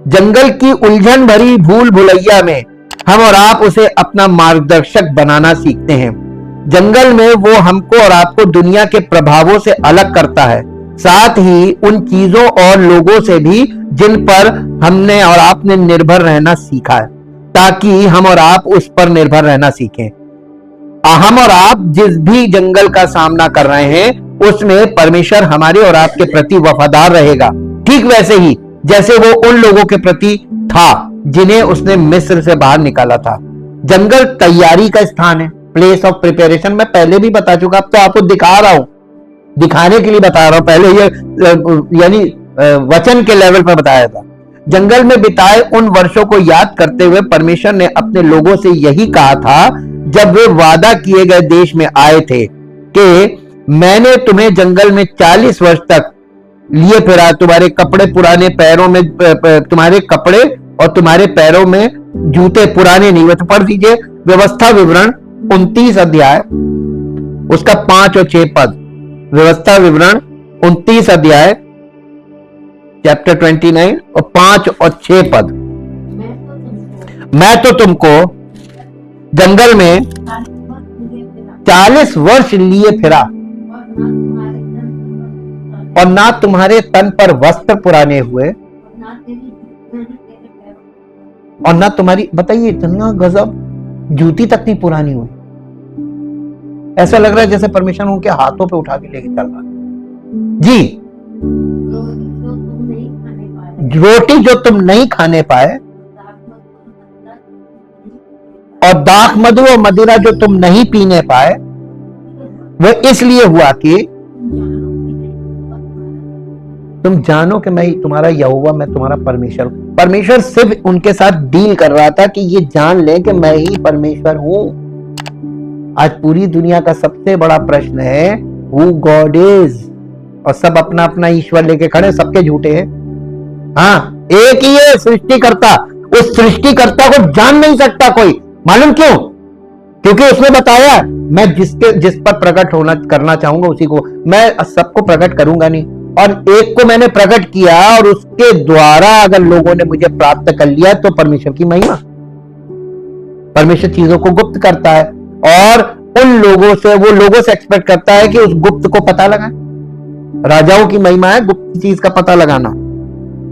जंगल की उलझन भरी भूल भुलैया में हम और आप उसे अपना मार्गदर्शक बनाना सीखते हैं। जंगल में वो हमको और आपको दुनिया के प्रभावों से अलग करता है, साथ ही उन चीजों और लोगों से भी जिन पर हमने और आपने निर्भर रहना सीखा है, ताकि हम और आप उस पर निर्भर रहना सीखें। हम और आप जिस भी जंगल का सामना कर रहे हैं उसमें परमेश्वर हमारे और आपके प्रति वफादार रहेगा, ठीक वैसे ही जैसे वो उन लोगों के प्रति था जिन्हें उसने मिस्र से बाहर निकाला था। जंगल तैयारी का स्थान है, प्लेस ऑफ प्रिपरेशन। मैं पहले भी बता चुका, अब तो आपको दिखा रहा हूं, दिखाने के लिए बता रहा हूं। पहले ये यानी वचन के लेवल पर बताया था। जंगल में बिताए उन वर्षों को याद करते हुए परमेश्वर ने अपने लोगों से यही कहा था जब वे वादा किए गए देश में आए थे कि मैंने तुम्हें जंगल में 40 वर्ष तक लिए फिरा, तुम्हारे कपड़े पुराने पैरों में, तुम्हारे कपड़े और तुम्हारे पैरों में जूते पुराने नहीं हुए। तो पढ़ दीजिए व्यवस्था विवरण 29 अध्याय उसका 5 और 6 पद। व्यवस्था विवरण 29 अध्याय चैप्टर 29 और 5 और 6 पद। मैं तो तुमको जंगल में 40 वर्ष लिए फिरा और ना तुम्हारे तन पर वस्त्र पुराने हुए और ना तुम्हारी, बताइए इतना गजब, जूती तक नहीं पुरानी हुई। ऐसा लग रहा है जैसे परमेश्वर उनके हाथों पे उठा के लेके चल रहा जी। रोटी जो तुम नहीं खाने पाए और दाख मधु और मदिरा जो तुम नहीं पीने पाए, वो इसलिए हुआ कि तुम जानो कि मैं तुम्हारा यहोवा, मैं तुम्हारा परमेश्वर हूं। परमेश्वर सिर्फ उनके साथ डील कर रहा था कि ये जान ले कि मैं ही परमेश्वर हूं। आज पूरी दुनिया का सबसे बड़ा प्रश्न है हु गॉड इज, और सब अपना अपना ईश्वर लेके खड़े, सबके झूठे हैं। हाँ, एक ही है सृष्टिकर्ता। उस सृष्टिकर्ता को जान नहीं सकता कोई। मालूम क्यों? क्योंकि उसने बताया मैं जिस पर प्रकट होना करना चाहूंगा उसी को, मैं सबको प्रकट करूंगा नहीं, और एक को मैंने प्रकट किया और उसके द्वारा अगर लोगों ने मुझे प्राप्त कर लिया तो परमेश्वर की महिमा। परमेश्वर चीजों को गुप्त करता है और उन लोगों से, वो लोगों से एक्सपेक्ट करता है कि उस गुप्त को पता लगाए। राजाओं की महिमा है गुप्त चीज का पता लगाना,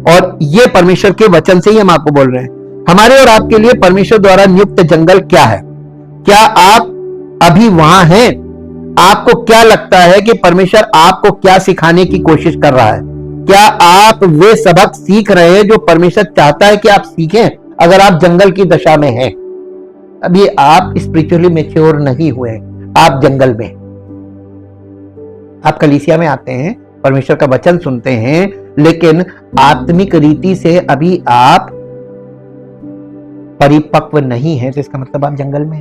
और ये परमेश्वर के वचन से ही हम आपको बोल रहे हैं। हमारे और आपके लिए परमेश्वर द्वारा नियुक्त जंगल क्या है? क्या आप अभी वहां हैं? आपको क्या लगता है कि परमेश्वर आपको क्या सिखाने की कोशिश कर रहा है? क्या आप वे सबक सीख रहे हैं जो परमेश्वर चाहता है कि आप सीखें? अगर आप जंगल की दशा में हैं, अभी आप स्पिरिचुअली मैच्योर नहीं हुए, आप जंगल में, आप कलीसिया में आते हैं, परमेश्वर का वचन सुनते हैं, लेकिन आत्मिक रीति से अभी आप परिपक्व नहीं है, तो इसका मतलब आप जंगल में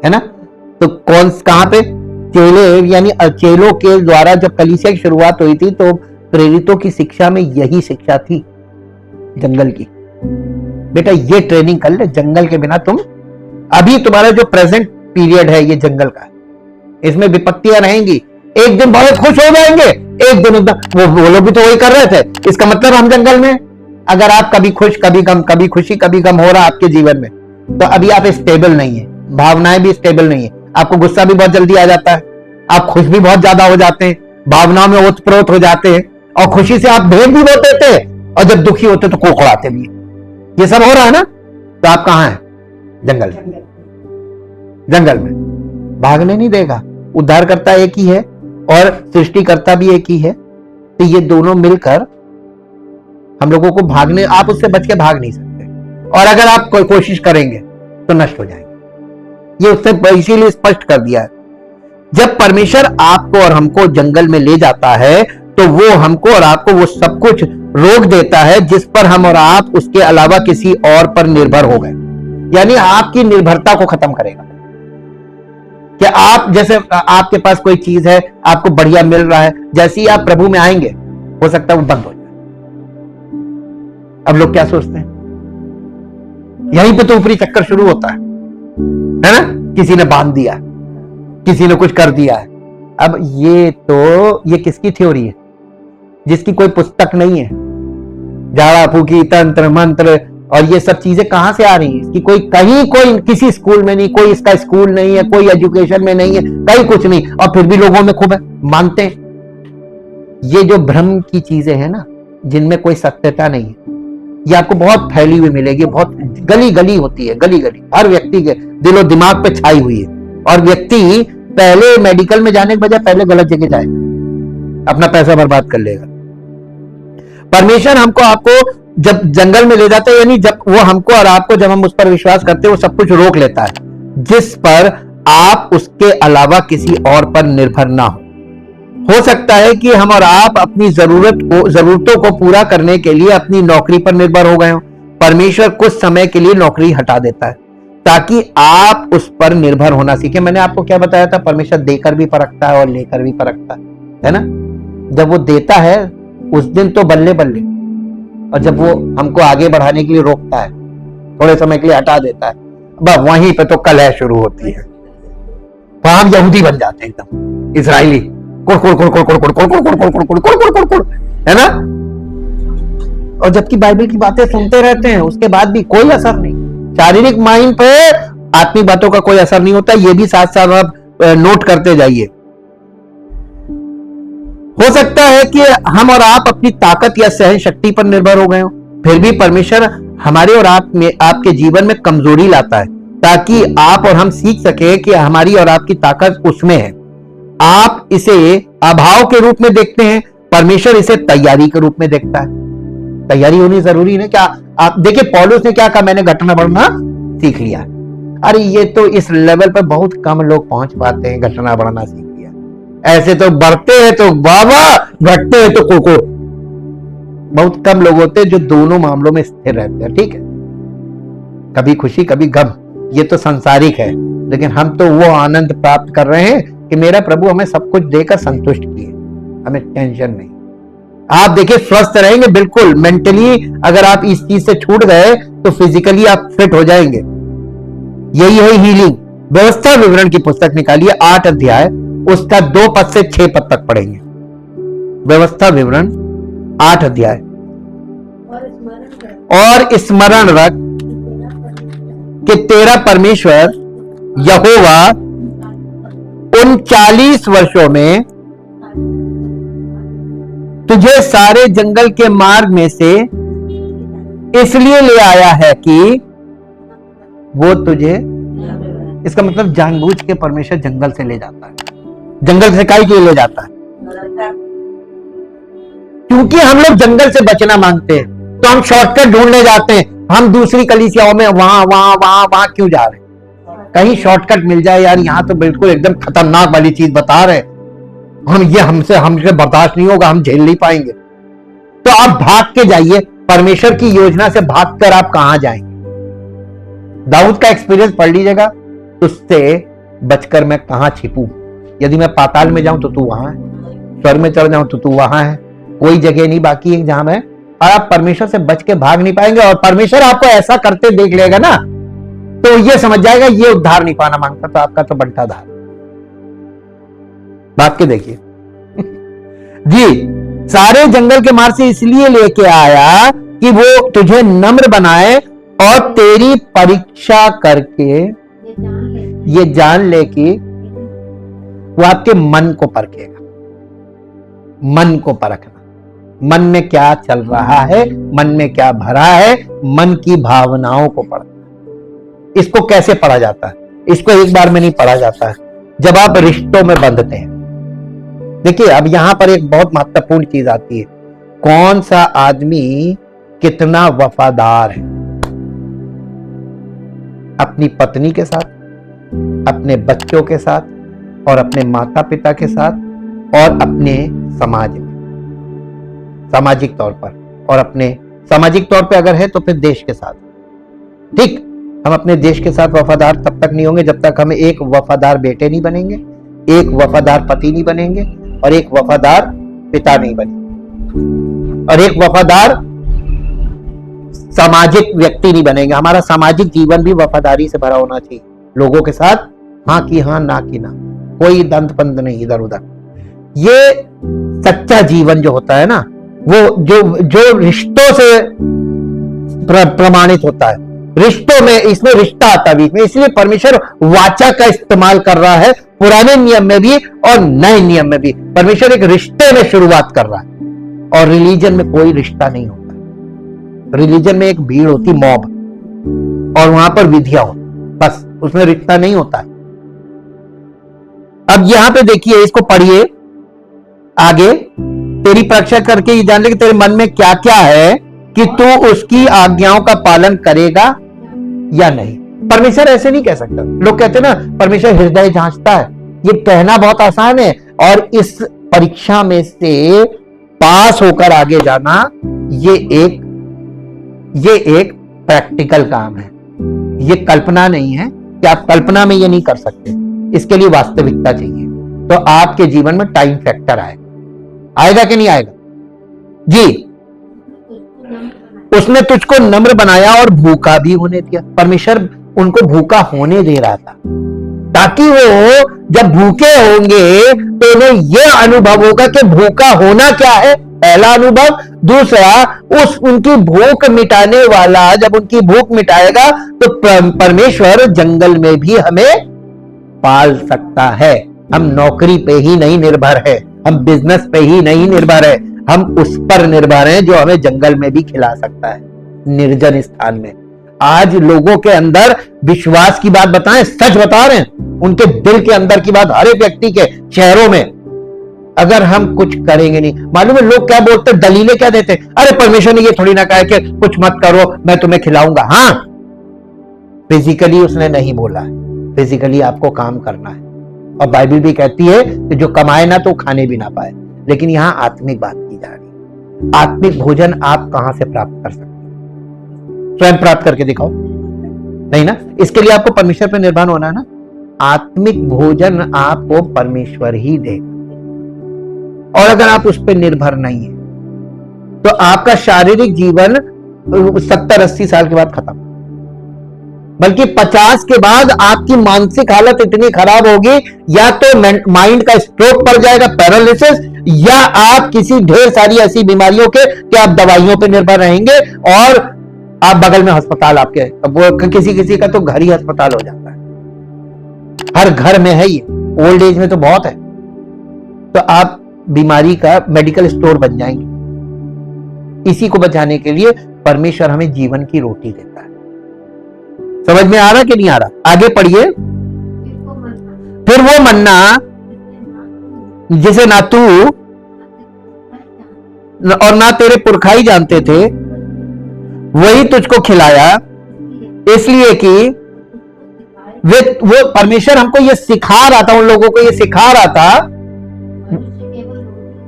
है ना? तो कहां पे? चेले, यानी चेलों के द्वारा जब कलीसिया की शुरुआत हुई थी तो प्रेरितों की शिक्षा में यही शिक्षा थी जंगल की। बेटा ये ट्रेनिंग कर ले, जंगल के बिना तुम, अभी तुम्हारा जो प्रेजेंट पीरियड है ये जंगल का, इसमें विपत्तियां रहेंगी। एक दिन बहुत खुश हो जाएंगे, एक दिन एकदम, वो लोग भी तो वही कर रहे थे। इसका मतलब हम जंगल में। अगर आप कभी खुश कभी गम, कभी खुशी कभी गम हो रहा आपके जीवन में, तो अभी आप स्टेबल नहीं है, भावनाएं भी स्टेबल नहीं है। आपको गुस्सा भी बहुत जल्दी आ जाता है, आप खुश भी बहुत ज्यादा हो जाते हैं, भावनाओं में ओतप्रोत हो जाते हैं, और खुशी से आप भेद भी होते थे, और जब दुखी होते तो कोखड़ाते भी। ये सब हो रहा है ना? तो आप कहां हैं? जंगल में। जंगल में भागने नहीं देगा। उद्धारकर्ता एक ही है और सृष्टिकर्ता भी एक ही है, तो ये दोनों मिलकर हम लोगों को भागने, आप उससे बच के भाग नहीं सकते, और अगर आप कोई कोशिश करेंगे तो नष्ट हो जाएंगे। ये उसने इसीलिए स्पष्ट कर दिया है। जब परमेश्वर आपको और हमको जंगल में ले जाता है तो वो हमको और आपको वो सब कुछ रोक देता है जिस पर हम और आप उसके अलावा किसी और पर निर्भर हो गए। यानी आपकी निर्भरता को खत्म करेगा। कि आप जैसे आपके पास कोई चीज है, आपको बढ़िया मिल रहा है, जैसे ही आप प्रभु में आएंगे हो सकता है वो बंद हो जाए। अब लोग क्या सोचते हैं, यहीं पे तो ऊपरी चक्कर शुरू होता है ना। किसी ने बांध दिया, किसी ने कुछ कर दिया है। अब ये किसकी थ्योरी है, जिसकी कोई पुस्तक नहीं है। झाड़ा फूकी, तंत्र मंत्र और ये सब चीजें कहां से आ रही हैं? इसकी कोई किसी स्कूल में नहीं, कोई इसका स्कूल नहीं है, कोई एजुकेशन में नहीं है, कहीं कुछ नहीं, और फिर भी लोगों में खूब है, मानते हैं। ये जो भ्रम की चीजें हैं ना, जिनमें कोई सत्यता नहीं है, ये आपको बहुत फैली हुई मिलेगी, बहुत गली गली होती है, गली गली हर व्यक्ति के दिलो दिमाग पे छाई हुई है। और व्यक्ति पहले मेडिकल में जाने के बजाय पहले गलत जगह जाए, अपना पैसा बर्बाद कर लेगा। परमेश्वर हमको आपको जब जंगल में ले जाता है, यानी जब वो हमको और आपको, जब हम उस पर विश्वास करते हैं, वो सब कुछ रोक लेता है जिस पर आप उसके अलावा किसी और पर निर्भर ना हो सकता है कि हम और आप अपनी जरूरतों को पूरा करने के लिए अपनी नौकरी पर निर्भर हो गए हो। परमेश्वर कुछ समय के लिए नौकरी हटा देता है ताकि आप उस पर निर्भर होना सीखे। मैंने आपको क्या बताया था, परमेश्वर देकर भी परखता है और लेकर भी परखता है ना। जब वो देता है उस दिन तो बल्ले बल्ले, और जब वो हमको आगे बढ़ाने के लिए रोकता है, थोड़े समय के लिए हटा देता है, बस वहीं पे तो कलह शुरू होती है। वहां हम यहूदी बन जाते हैं, एकदम इजरायली, है ना। और जबकि बाइबल की बातें सुनते रहते हैं, उसके बाद भी कोई असर नहीं। शारीरिक माइंड पे आत्मिक बातों का कोई असर नहीं होता। ये भी साथ साथ आप नोट करते जाइए। हो सकता है कि हम और आप अपनी ताकत या सहन शक्ति पर निर्भर हो गए हो, फिर भी परमेश्वर हमारे और आपके जीवन में कमजोरी लाता है ताकि आप और हम सीख सके कि हमारी और आपकी ताकत उसमें है। आप इसे अभाव के रूप में देखते हैं, परमेश्वर इसे तैयारी के रूप में देखता है। तैयारी होनी जरूरी है क्या? आप देखिए पौलुस ने क्या कहा, मैंने घटना बढ़ना सीख लिया। अरे ये तो इस लेवल पर बहुत कम लोग पहुंच पाते हैं, घटना बढ़ना सीख लिया। ऐसे तो बढ़ते हैं तो बाबा, घटते हैं तो कोको। बहुत कम लोग होते हैं जो दोनों मामलों में स्थिर रहते हैं। ठीक है, कभी खुशी कभी गम, ये तो सांसारिक है, लेकिन हम तो वो आनंद प्राप्त कर रहे हैं कि मेरा प्रभु हमें सब कुछ देकर संतुष्ट किए, हमें टेंशन नहीं। आप देखिए स्वस्थ रहेंगे बिल्कुल। मेंटली अगर आप इस चीज से छूट गए तो फिजिकली आप फिट हो जाएंगे। यही है हीलिंग। व्यवस्था विवरण की पुस्तक निकालिए, 8 अध्याय, उसका 2 पद से 6 पद तक पढ़ेंगे। व्यवस्था विवरण 8 अध्याय। और स्मरण रख कि तेरा परमेश्वर यहोवा उन 40 वर्षों में तुझे सारे जंगल के मार्ग में से इसलिए ले आया है कि वो तुझे, इसका मतलब जानबूझ के परमेश्वर जंगल से ले जाता है। जंगल से काहे के लिए ले जाता है? क्योंकि हम लोग जंगल से बचना मांगते हैं, तो हम शॉर्टकट ढूंढने जाते हैं। हम दूसरी कलीसियाओं में वहां क्यों जा रहे हैं? कहीं शॉर्टकट मिल जाए यार, यहां तो बिल्कुल एकदम खतरनाक वाली चीज बता रहे, हमसे बर्दाश्त नहीं होगा, हम झेल नहीं पाएंगे। तो आप भाग के जाइए, परमेश्वर की योजना से भागकर आप कहां जाएंगे? दाऊद का एक्सपीरियंस पढ़ लीजिएगा, उससे बचकर मैं कहां छिपूं? यदि मैं पाताल में जाऊं तो तू वहां है, स्वर्ग में चढ़ जाऊं तो तू वहां है, कोई जगह नहीं बाकी है जहां मैं, और आप परमेश्वर से बच के भाग नहीं पाएंगे। और परमेश्वर आपको ऐसा करते देख लेगा ना, तो ये समझ जाएगा ये उद्धार नहीं पाना मांगता, तो आपका तो बंटा धार। बात के देखिए जी, सारे जंगल के मार्ग से इसलिए लेके आया कि वो तुझे नम्र बनाए और तेरी परीक्षा करके ये जान ले कि वो आपके मन को परखेगा। मन को परखना, मन में क्या चल रहा है, मन में क्या भरा है, मन की भावनाओं को पढ़ना। इसको कैसे पढ़ा जाता है? इसको एक बार में नहीं पढ़ा जाता है, जब आप रिश्तों में बंधते हैं। देखिए अब यहां पर एक बहुत महत्वपूर्ण चीज आती है, कौन सा आदमी कितना वफादार है अपनी पत्नी के साथ, अपने बच्चों के साथ, और अपने माता पिता के साथ, और अपने समाज में, सामाजिक तौर पर और अपने सामाजिक तौर पे अगर है तो फिर देश के साथ। ठीक, हम अपने देश के साथ वफादार तब तक नहीं होंगे जब तक हम एक वफादार बेटे नहीं बनेंगे, एक वफादार पति नहीं बनेंगे, और एक वफादार पिता नहीं बनेंगे, और एक वफादार सामाजिक व्यक्ति नहीं बनेंगे। हमारा सामाजिक जीवन भी वफादारी से भरा होना चाहिए, लोगों के साथ हाँ की हाँ, ना की ना, कोई दंत पंत नहीं इधर उधर। ये सच्चा जीवन जो होता है ना, वो जो रिश्तों से प्रमाणित होता है, रिश्तों में, इसमें रिश्ता आता बीच में, इसलिए परमेश्वर वाचा का इस्तेमाल कर रहा है पुराने नियम में भी और नए नियम में भी। परमेश्वर एक रिश्ते में शुरुआत कर रहा है, और रिलीजन में कोई रिश्ता नहीं होता। रिलीजन में एक भीड़ होती, मॉब, और वहां पर विधियां होती, बस, उसमें रिश्ता नहीं होता है। अब यहां पे देखिए, इसको पढ़िए आगे। तेरी परीक्षा करके ये जान ले कि तेरे मन में क्या क्या है, कि तू उसकी आज्ञाओं का पालन करेगा या नहीं। परमेश्वर ऐसे नहीं कह सकता। लोग कहते हैं ना परमेश्वर हृदय जांचता है, ये कहना बहुत आसान है, और इस परीक्षा में से पास होकर आगे जाना ये एक प्रैक्टिकल काम है। ये कल्पना नहीं है कि आप कल्पना में ये नहीं कर सकते, इसके लिए वास्तविकता चाहिए। तो आपके जीवन में टाइम फैक्टर आएगा कि नहीं आएगा? जी, उसने तुझको नम्र बनाया और भूखा भी होने दिया। परमेश्वर उनको भूखा होने दे रहा था, ताकि वो जब भूखे होंगे तो उन्हें यह अनुभव होगा कि भूखा होना क्या है, पहला अनुभव। दूसरा, उनकी भूख मिटाने वाला जब उनकी भूख मिटाएगा तो परमेश्वर जंगल में भी हमें पाल सकता है। हम नौकरी पे ही नहीं निर्भर है, हम बिजनेस पे ही नहीं निर्भर है, हम उस पर निर्भर हैं जो हमें जंगल में भी खिला सकता है, निर्जन स्थान में। आज लोगों के अंदर विश्वास की बात बताएं, सच बता रहे हैं, उनके दिल के अंदर की बात, हर एक व्यक्ति के शहरों में। अगर हम कुछ करेंगे नहीं, मालूम है लोग क्या बोलते, दलीलें क्या देते, अरे परमेश्वर ने ये थोड़ी ना कहा कि कुछ मत करो, मैं तुम्हें खिलाऊंगा। हाँ, फिजिकली उसने नहीं बोला है, फिजिकली आपको काम करना है, और बाइबल भी कहती है कि जो कमाए ना तो खाने भी ना पाए। लेकिन यहां आत्मिक बात की जा रही है। आत्मिक भोजन आप कहां से प्राप्त कर सकते हैं? स्वयं प्राप्त करके दिखाओ, नहीं ना। इसके लिए आपको परमेश्वर पर निर्भर होना है ना। आत्मिक भोजन आपको परमेश्वर ही देगा, और अगर आप उस पर निर्भर नहीं है तो आपका शारीरिक जीवन 70-80 साल के बाद खत्म, बल्कि 50 के बाद आपकी मानसिक हालत इतनी खराब होगी, या तो माइंड का स्ट्रोक पड़ जाएगा, पैरालिसिस, या आप किसी ढेर सारी ऐसी बीमारियों के कि आप दवाइयों पे निर्भर रहेंगे, और आप बगल में अस्पताल आपके, अब किसी का तो घर ही अस्पताल हो जाता है, हर घर में है ये, ओल्ड एज में तो बहुत है। तो आप बीमारी का मेडिकल स्टोर बन जाएंगे। इसी को बचाने के लिए परमेश्वर हमें जीवन की रोटी देता है। समझ में आ रहा कि नहीं आ रहा? आगे पढ़िए। फिर वो मन्ना जिसे ना तू और ना तेरे पुरखाई जानते थे, वही तुझको खिलाया, इसलिए कि वो परमेश्वर हमको ये सिखा रहा था, उन लोगों को ये सिखा रहा था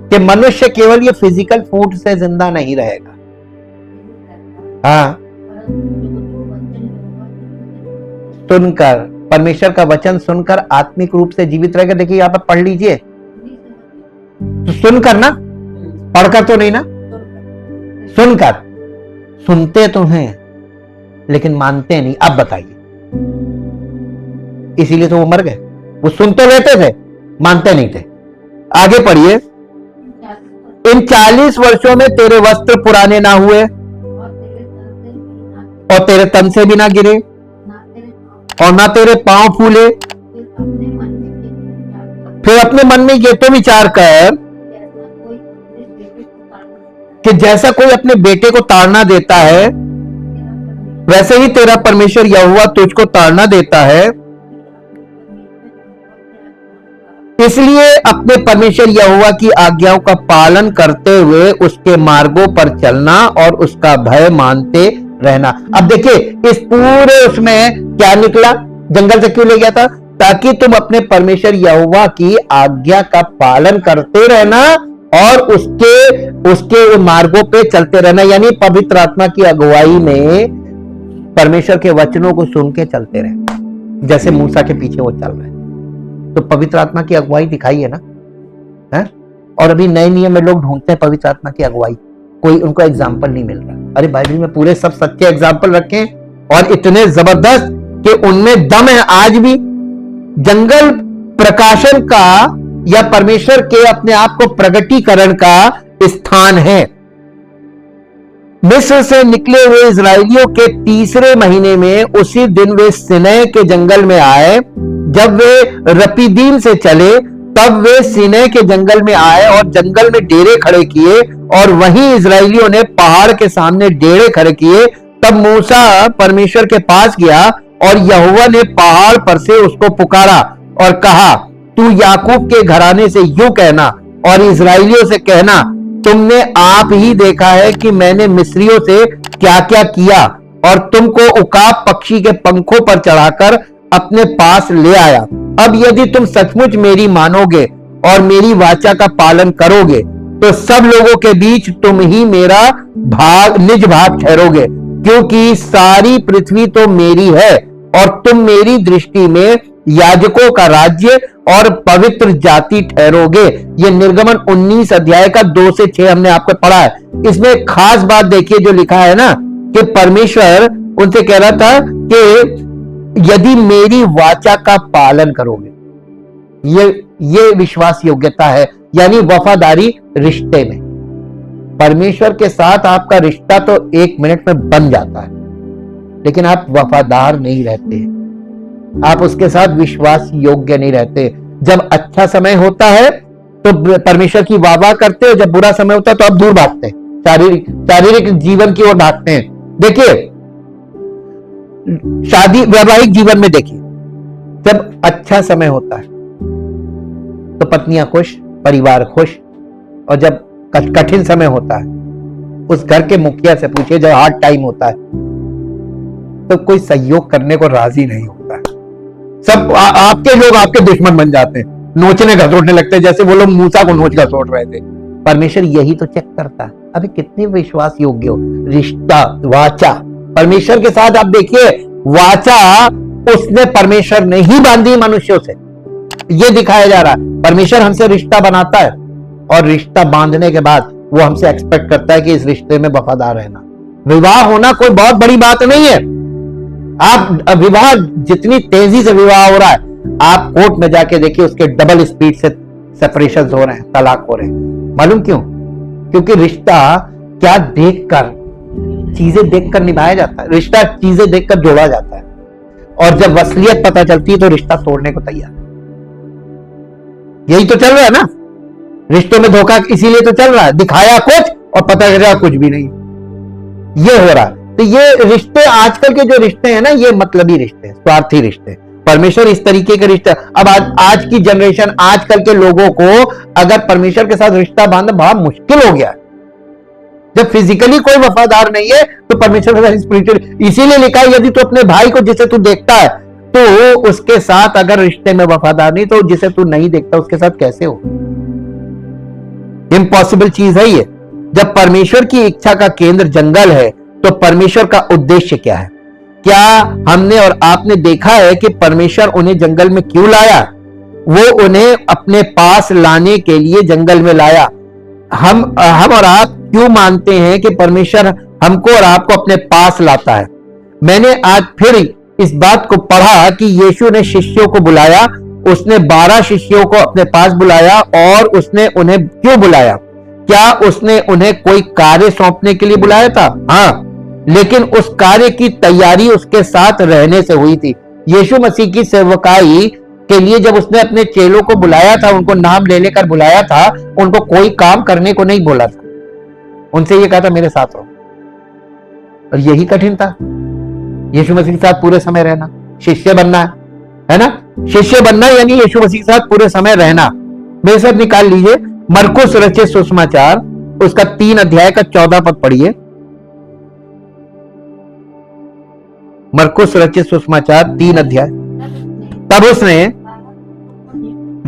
कि मनुष्य केवल ये फिजिकल फूड से जिंदा नहीं रहेगा। हाँ, सुनकर, परमेश्वर का वचन सुनकर आत्मिक रूप से जीवित रहेगा। देखिए यहां पर पढ़ लीजिए, तो सुनकर ना, पढ़कर तो नहीं ना, सुनकर। सुनते तो हैं लेकिन मानते नहीं। अब बताइए, इसीलिए तो वो मर गए। वो सुनते रहते थे, मानते नहीं थे। आगे पढ़िए। इन 40 वर्षों में तेरे वस्त्र पुराने ना हुए, और तेरे तन से भी ना गिरे, और ना तेरे पांव फूले। फिर अपने मन में ये तो विचार कर कि जैसा कोई अपने बेटे को ताड़ना देता है, वैसे ही तेरा परमेश्वर यहोवा तुझको ताड़ना देता है। इसलिए अपने परमेश्वर यहोवा की आज्ञाओं का पालन करते हुए उसके मार्गों पर चलना और उसका भय मानते रहना। अब देखिए, इस पूरे उसमें क्या निकला, जंगल से क्यों ले गया था? ताकि तुम अपने परमेश्वर यहोवा की आज्ञा का पालन करते रहना और उसके मार्गों पे चलते रहना, यानी पवित्र आत्मा की अगुवाई में परमेश्वर के वचनों को सुन के चलते रहे, जैसे मूसा के पीछे वो चल रहे हैं। तो पवित्र आत्मा की अगुवाई दिखाई है ना, है? और अभी नए नियम में लोग ढूंढते हैं पवित्र आत्मा की अगुवाई, कोई उनको एग्जाम्पल नहीं मिल रहा। अरे बाइबल में पूरे सब सच्चे एग्जाम्पल रखे और इतने जबरदस्त कि उनमें दम है। आज भी जंगल प्रकाशन का या परमेश्वर के अपने आप को प्रगटीकरण का स्थान है। मिस्र से निकले हुए इजरायलियों के तीसरे महीने में उसी दिन वे सिनै के जंगल में आए। जब वे रपीदीम से चले तब वे सिनै के जंगल में आए और जंगल में डेरे खड़े किए, और वहीं इजरायलियों ने पहाड़ के सामने डेरे खड़े किए। तब मूसा परमेश्वर के पास गया और यहोवा ने पहाड़ पर से उसको पुकारा और कहा, तू याकूब के घराने से यूं कहना और इजरायलियों से कहना, तुमने आप ही देखा है कि मैंने मिस्रियों से क्या क्या किया और तुमको उकाब पक्षी के पंखों पर चढ़ाकर अपने पास ले आया। अब यदि तुम सचमुच मेरी मानोगे और मेरी वाचा का पालन करोगे तो सब लोगों के बीच तुम ही मेरा निज भाग ठहरोगे, क्योंकि सारी पृथ्वी तो मेरी है और तुम मेरी दृष्टि में याजकों का राज्य और पवित्र जाति ठहरोगे। ये निर्गमन 19 अध्याय का 2 से 6 हमने आपको पढ़ा है। इसमें खास बात देखिए जो लिखा है ना, कि परमेश्वर उनसे कह रहा था कि यदि मेरी वाचा का पालन करोगे, ये विश्वास योग्यता है, यानी वफादारी रिश्ते में। परमेश्वर के साथ आपका रिश्ता तो 1 मिनट में बन जाता है, लेकिन आप वफादार नहीं रहते, आप उसके साथ विश्वास योग्य नहीं रहते। जब अच्छा समय होता है तो परमेश्वर की वाह करते हो, जब बुरा समय होता है तो आप दूर भागते हैं, शारीरिक जीवन की ओर भागते हैं। देखिए शादी वैवाहिक जीवन में देखिए, जब अच्छा समय होता है तो पत्नियां खुश, परिवार खुश, और जब कठिन समय होता है, उस घर के मुखिया से पूछिए, जब हार्ड टाइम होता है तो कोई सहयोग करने को राजी नहीं होता है। सब आपके लोग आपके दुश्मन बन जाते हैं, नोचने घसोटने लगते हैं, जैसे वो लोग मूसा को नोच घसोट रहे थे। परमेश्वर यही तो चेक करता है, अभी कितने विश्वास योग्य हो। रिश्ता, वाचा, परमेश्वर के साथ आप देखिए, वाचा उसने परमेश्वर ने ही बांधी मनुष्यों से, ये दिखाया जा रहा है। परमेश्वर हमसे रिश्ता बनाता है और रिश्ता बांधने के बाद वो हमसे एक्सपेक्ट करता है कि इस रिश्ते में वफादार रहना। विवाह होना कोई बहुत बड़ी बात नहीं है। आप विवाह, जितनी तेजी से विवाह हो रहा है, आप कोर्ट में जाके देखिए उसके डबल स्पीड से सेपरेशन हो रहे हैं, तलाक हो रहे हैं। मालूम क्यों? क्योंकि रिश्ता क्या देखकर, चीजें देखकर निभाया जाता है, रिश्ता चीजें देखकर जोड़ा जाता है, और जब वसलियत पता चलती है तो रिश्ता तोड़ने को तैयार। यही तो चल रहा है ना, रिश्तों में धोखा इसीलिए तो चल रहा है, दिखाया कुछ और पता चला कुछ भी नहीं, ये हो रहा है। तो ये रिश्ते, आजकल के जो रिश्ते हैं ना, ये मतलबी रिश्ते, स्वार्थी रिश्ते। परमेश्वर इस तरीके के रिश्ते, अब आज की जनरेशन, आजकल के लोगों को अगर परमेश्वर के साथ रिश्ता बांधना बहुत मुश्किल हो गया है। जब फिजिकली कोई वफादार नहीं है तो परमेश्वर के साथ स्पिरिचुअल, इसीलिए लिखा है, यदि तू अपने भाई को जिसे तू देखता है तो उसके साथ अगर रिश्ते में वफादार नहीं, तो जिसे तू नहीं देखता उसके साथ कैसे हो? इम्पॉसिबल चीज है ये। जब परमेश्वर की इच्छा का केंद्र जंगल है तो परमेश्वर का उद्देश्य क्या है? क्या हमने और आपने देखा है कि परमेश्वर उन्हें जंगल में क्यों लाया? वो उन्हें अपने पास लाने के लिए जंगल में लाया। हम और आप क्यों मानते हैं कि परमेश्वर हमको और आपको अपने पास लाता है? मैंने आज फिर इस बात को पढ़ा कि यीशु ने शिष्यों को बुलाया, उसने 12 शिष्यों को अपने पास बुलाया, और उसने उन्हें क्यों बुलाया? क्या उसने उन्हें कोई कार्य सौंपने के लिए बुलाया था? हाँ, लेकिन उस कार्य की तैयारी उसके साथ रहने से हुई थी। यीशु मसीह की सेवकाई के लिए जब उसने अपने चेलों को बुलाया था, उनको नाम ले लेकर बुलाया था, उनको कोई काम करने को नहीं बोला था, उनसे ये कहा था मेरे साथ रहो। और यही कठिन था, यीशु मसीह के साथ पूरे समय रहना, शिष्य बनना है ना? शिष्य बनना यानी यीशु मसीह के साथ पूरे समय रहना। मेरे साथ निकाल लीजिए मरकुस रचित सुसमाचार, उसका 3 अध्याय का 14 पद पढ़िए। मरकुस रचित सुसमाचार 3 अध्याय। तब उसने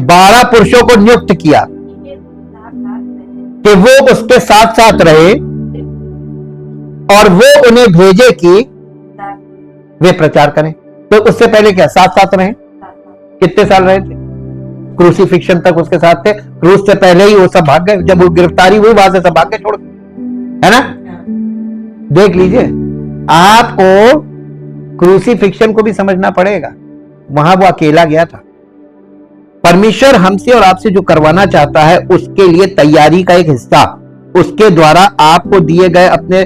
12 पुरुषों को नियुक्त किया। कि वो उसके साथ साथ रहे और वो उन्हें भेजे कि वे प्रचार करें। तो उससे पहले क्या साथ साथ रहे? कितने साल रहे थे? क्रूसिफिक्शन तक उसके साथ थे। क्रूस से पहले ही वो सब भाग गए, जब वो गिरफ्तारी हुई वहां से सब भाग गए छोड़, है ना? देख लीजिए, आपको क्रूसिफिक्शन को भी समझना पड़ेगा, वहां वो अकेला गया था। परमेश्वर हमसे और आपसे जो करवाना चाहता है उसके लिए तैयारी का एक हिस्सा उसके द्वारा आपको दिए गए अपने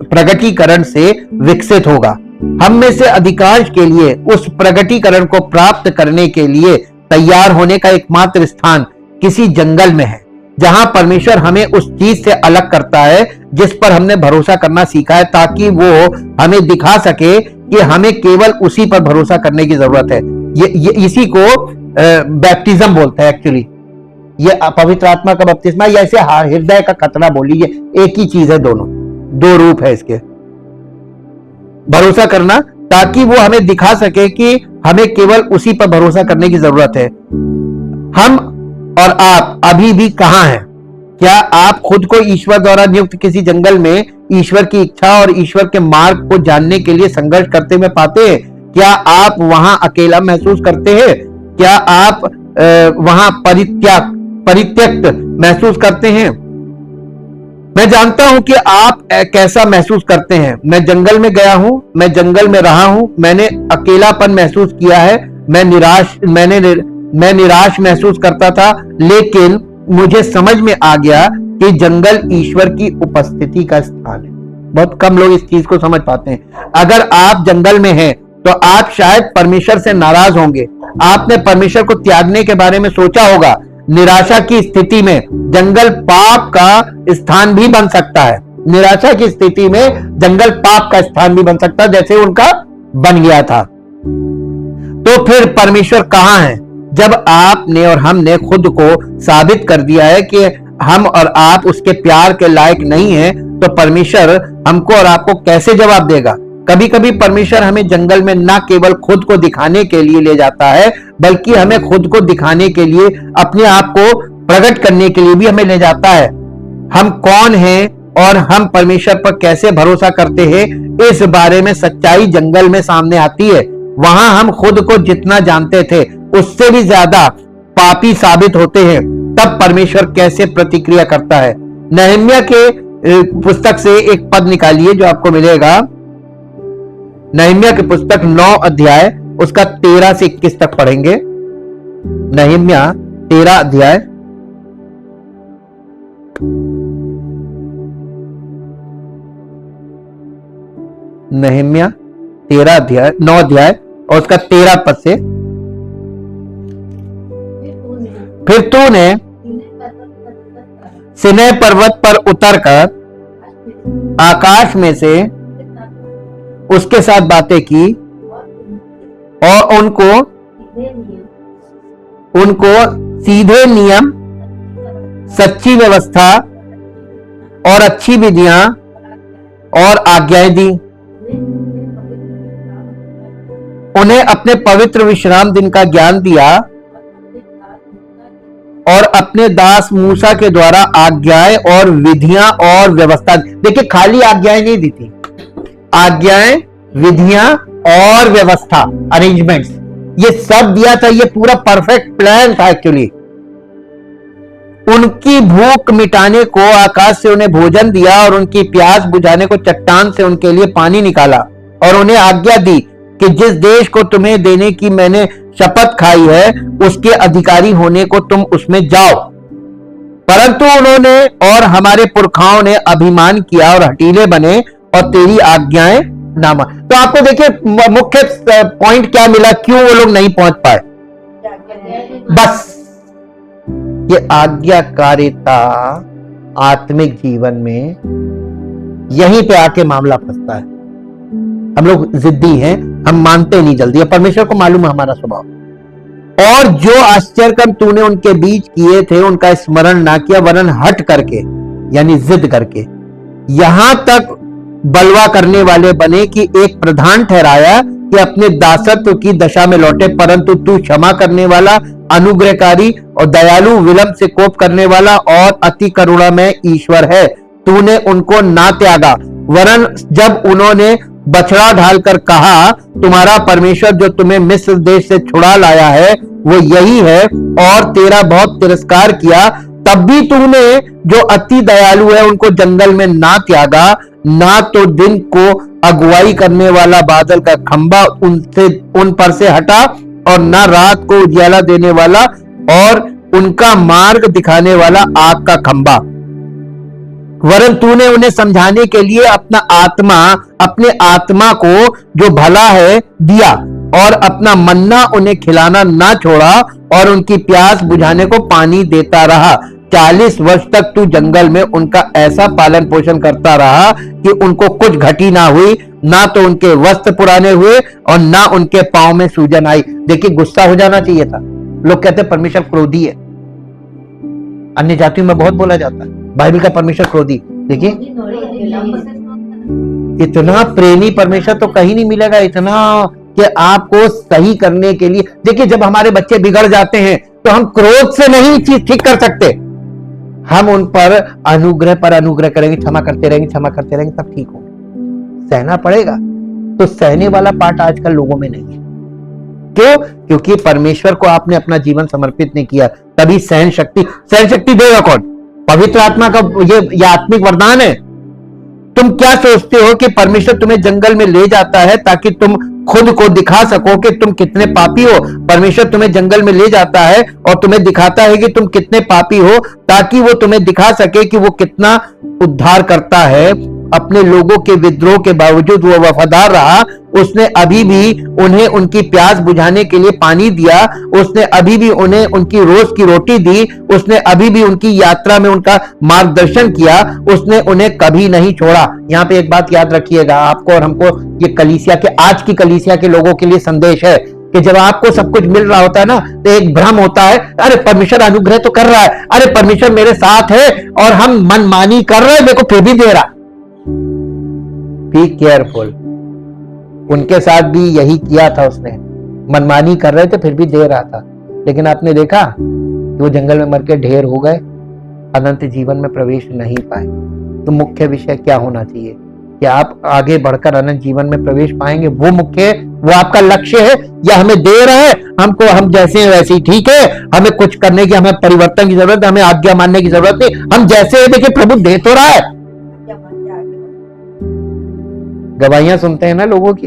प्रगटीकरण से विकसित होगा। हम में से अधिकांश के लिए उस प्रगटीकरण को प्राप्त करने के लिए तैयार होने का एकमात्र स्थान किसी जंगल में है, जहां परमेश्वर हमें उस चीज से अलग करता है जिस पर हमने भरोसा करना सीखा है, ताकि वो हमें दिखा सके कि हमें केवल उसी पर भरोसा करने की जरूरत है। ये इसी को बैप्टिज्म बोलते हैं एक्चुअली। ये पवित्र आत्मा का बपतिस्मा या इसे हृदय का खतना बोल लीजिए, एक ही चीज है, दोनों दो रूप है इसके। भरोसा करना ताकि वो हमें दिखा सके कि हमें केवल उसी पर भरोसा करने की जरूरत है। हम और आप अभी भी कहां हैं? क्या आप खुद को ईश्वर द्वारा नियुक्त किसी जंगल में ईश्वर की इच्छा और ईश्वर के मार्ग को जानने के लिए संघर्ष करते हुए पाते हैं? क्या आप वहां अकेला महसूस करते हैं? क्या आप वहां परित्यक्त महसूस करते हैं? मैं जानता हूं कि आप कैसा महसूस करते हैं। मैं जंगल में गया हूं, मैं जंगल में रहा हूं, मैंने अकेलापन महसूस किया है, मैं निराश महसूस करता था, लेकिन मुझे समझ में आ गया कि जंगल ईश्वर की उपस्थिति का स्थान है। बहुत कम लोग इस चीज को समझ पाते हैं। अगर आप जंगल में हैं तो आप शायद परमेश्वर से नाराज होंगे, आपने परमेश्वर को त्यागने के बारे में सोचा होगा। निराशा की स्थिति में जंगल पाप का स्थान भी बन सकता है। निराशा की स्थिति में जंगल पाप का स्थान भी बन सकता है, जैसे उनका बन गया था। तो फिर परमेश्वर कहां है? जब आपने और हमने खुद को साबित कर दिया है कि हम और आप उसके प्यार के लायक नहीं हैं, तो परमेश्वर हमको और आपको कैसे जवाब देगा? कभी कभी परमेश्वर हमें जंगल में न केवल खुद को दिखाने के लिए ले जाता है, बल्कि हमें खुद को दिखाने के लिए, अपने आप को प्रकट करने के लिए भी हमें ले जाता है। हम कौन हैं और हम परमेश्वर पर कैसे भरोसा करते हैं, इस बारे में सच्चाई जंगल में सामने आती है। वहां हम खुद को जितना जानते थे उससे भी ज्यादा पापी साबित होते हैं। तब परमेश्वर कैसे प्रतिक्रिया करता है? नहम्याह के पुस्तक से एक पद निकालिए जो आपको मिलेगा। नहम्याह की पुस्तक 9 अध्याय उसका 13 से 21 तक पढ़ेंगे। नहम्याह 13 अध्याय नहम्याह 13 अध्याय 9 अध्याय और उसका 13 पद से। फिर तूने सिनै पर्वत पर उतरकर आकाश में से उसके साथ बातें की और उनको सीधे नियम, सच्ची व्यवस्था और अच्छी विधियां और आज्ञाएं दी। उन्हें अपने पवित्र विश्राम दिन का ज्ञान दिया और अपने दास मूसा के द्वारा आज्ञाएं और विधियां और व्यवस्था। देखिए, खाली आज्ञाएं नहीं दी थी, आज्ञाएं, विधियां और व्यवस्था, अरेंजमेंट्स, ये सब दिया था। ये पूरा परफेक्ट प्लान था एक्चुअली। उनकी भूख मिटाने को आकाश से उन्हें भोजन दिया और उनकी प्यास बुझाने को चट्टान से उनके लिए पानी निकाला, और उन्हें आज्ञा दी कि जिस देश को तुम्हें देने की मैंने शपथ खाई है उसके अधिकारी होने को तुम उसमें जाओ। परंतु उन्होंने और हमारे पुरखाओं ने अभिमान किया और हठीले बने और तेरी आज्ञाएं ना माने। तो आपको देखिए मुख्य पॉइंट क्या मिला, क्यों वो लोग नहीं पहुंच पाए? बस ये आज्ञाकारिता आत्मिक जीवन में यहीं पे आके मामला फंसता है। हम लोग जिद्दी हैं, हम मानते नहीं जल्दी। परमेश्वर को मालूम है हमारा स्वभाव। और जो आश्चर्यकर्म तूने उनके बीच किए थे उनका स्मरण ना किया, वरन हट करके यानी जिद करके यहां तक बलवा करने वाले बने कि एक प्रधान ठहराया कि अपने दासत्व की दशा में लौटे। परंतु तू क्षमा करने वाला, अनुग्रहकारी और दयालु, विलंब से कोप करने वाला और अति करुणामय ईश्वर है। तूने उनको ना त्यागा, वरन जब उन्होंने बछड़ा ढालकर कहा, तुम्हारा परमेश्वर जो तुम्हें मिस्र देश से छुड़ा लाया है वो यही है, और तेरा बहुत तिरस्कार किया, तब भी तूने जो अति दयालु है उनको जंगल में ना त्यागा। ना तो दिन को अगुवाई करने वाला बादल का खंबा उन पर से हटा, और ना रात को उजियाला देने वाला और उनका मार्ग दिखाने वाला आग का खंबा, वरन तूने उन्हें समझाने के लिए अपने आत्मा को जो भला है दिया, और अपना मन्ना उन्हें खिलाना ना छोड़ा, और उनकी प्यास बुझाने को पानी देता रहा। 40 वर्ष तक तू जंगल में उनका ऐसा पालन पोषण करता रहा कि उनको कुछ घटी ना हुई, ना तो उनके वस्त्र पुराने हुए और ना उनके पांव में सूजन आई। देखिए, गुस्सा हो जाना चाहिए था। लोग कहते हैं परमेश्वर क्रोधी है, अन्य जातियों में बहुत बोला जाता है बाइबल का परमेश्वर क्रोधी। देखिए, इतना प्रेमी परमेश्वर तो कहीं नहीं मिलेगा, इतना कि आपको सही करने के लिए। देखिए, जब हमारे बच्चे बिगड़ जाते हैं तो हम क्रोध से नहीं चीज ठीक कर सकते, हम उन पर अनुग्रह करेंगे, क्षमा करते रहेंगे, तब ठीक हो। सहना पड़ेगा, तो सहने वाला पार्ट आजकल लोगों में नहीं है। क्यों? क्योंकि परमेश्वर को आपने अपना जीवन समर्पित नहीं किया। तभी सहन शक्ति देगा कौन? पवित्र आत्मा का ये आत्मिक वरदान है। तुम क्या सोचते हो कि परमेश्वर तुम्हें जंगल में ले जाता है ताकि तुम खुद को दिखा सको कि तुम कितने पापी हो? परमेश्वर तुम्हें जंगल में ले जाता है और तुम्हें दिखाता है कि तुम कितने पापी हो, ताकि वो तुम्हें दिखा सके कि वो कितना उद्धार करता है। अपने लोगों के विद्रोह के बावजूद वो वफादार रहा। उसने अभी भी उन्हें उनकी प्यास बुझाने के लिए पानी दिया, उसने अभी भी उन्हें उनकी रोज की रोटी दी, उसने अभी भी उनकी यात्रा में उनका मार्गदर्शन किया, उसने उन्हें कभी नहीं छोड़ा। यहाँ पे एक बात याद रखिएगा, आपको और हमको, ये कलीसिया के, आज की कलीसिया के लोगों के लिए संदेश है कि जब आपको सब कुछ मिल रहा होता है ना, तो एक भ्रम होता है, अरे परमेश्वर अनुग्रह तो कर रहा है, अरे परमेश्वर मेरे साथ है और हम मनमानी कर रहे हैं, मेरे को फिर भी दे रहा। बी केयरफुल, उनके साथ भी यही किया था। उसने मनमानी कर रहे थे फिर भी दे रहा था, लेकिन आपने देखा कि वो जंगल में मर के ढेर हो गए, अनंत जीवन में प्रवेश नहीं पाए। तो मुख्य विषय क्या होना चाहिए कि आप आगे बढ़कर अनंत जीवन में प्रवेश पाएंगे? वो मुख्य, वो आपका लक्ष्य है, या हमें दे रहे हैं, हमको हम जैसे हैं वैसे ही ठीक है, हमें कुछ करने की, हमें परिवर्तन की जरूरत है, हमें आज्ञा मानने की जरूरत नहीं, हम जैसे हैं देखिए प्रभु दे तो रहा है। गवाहियां सुनते हैं ना लोगों की,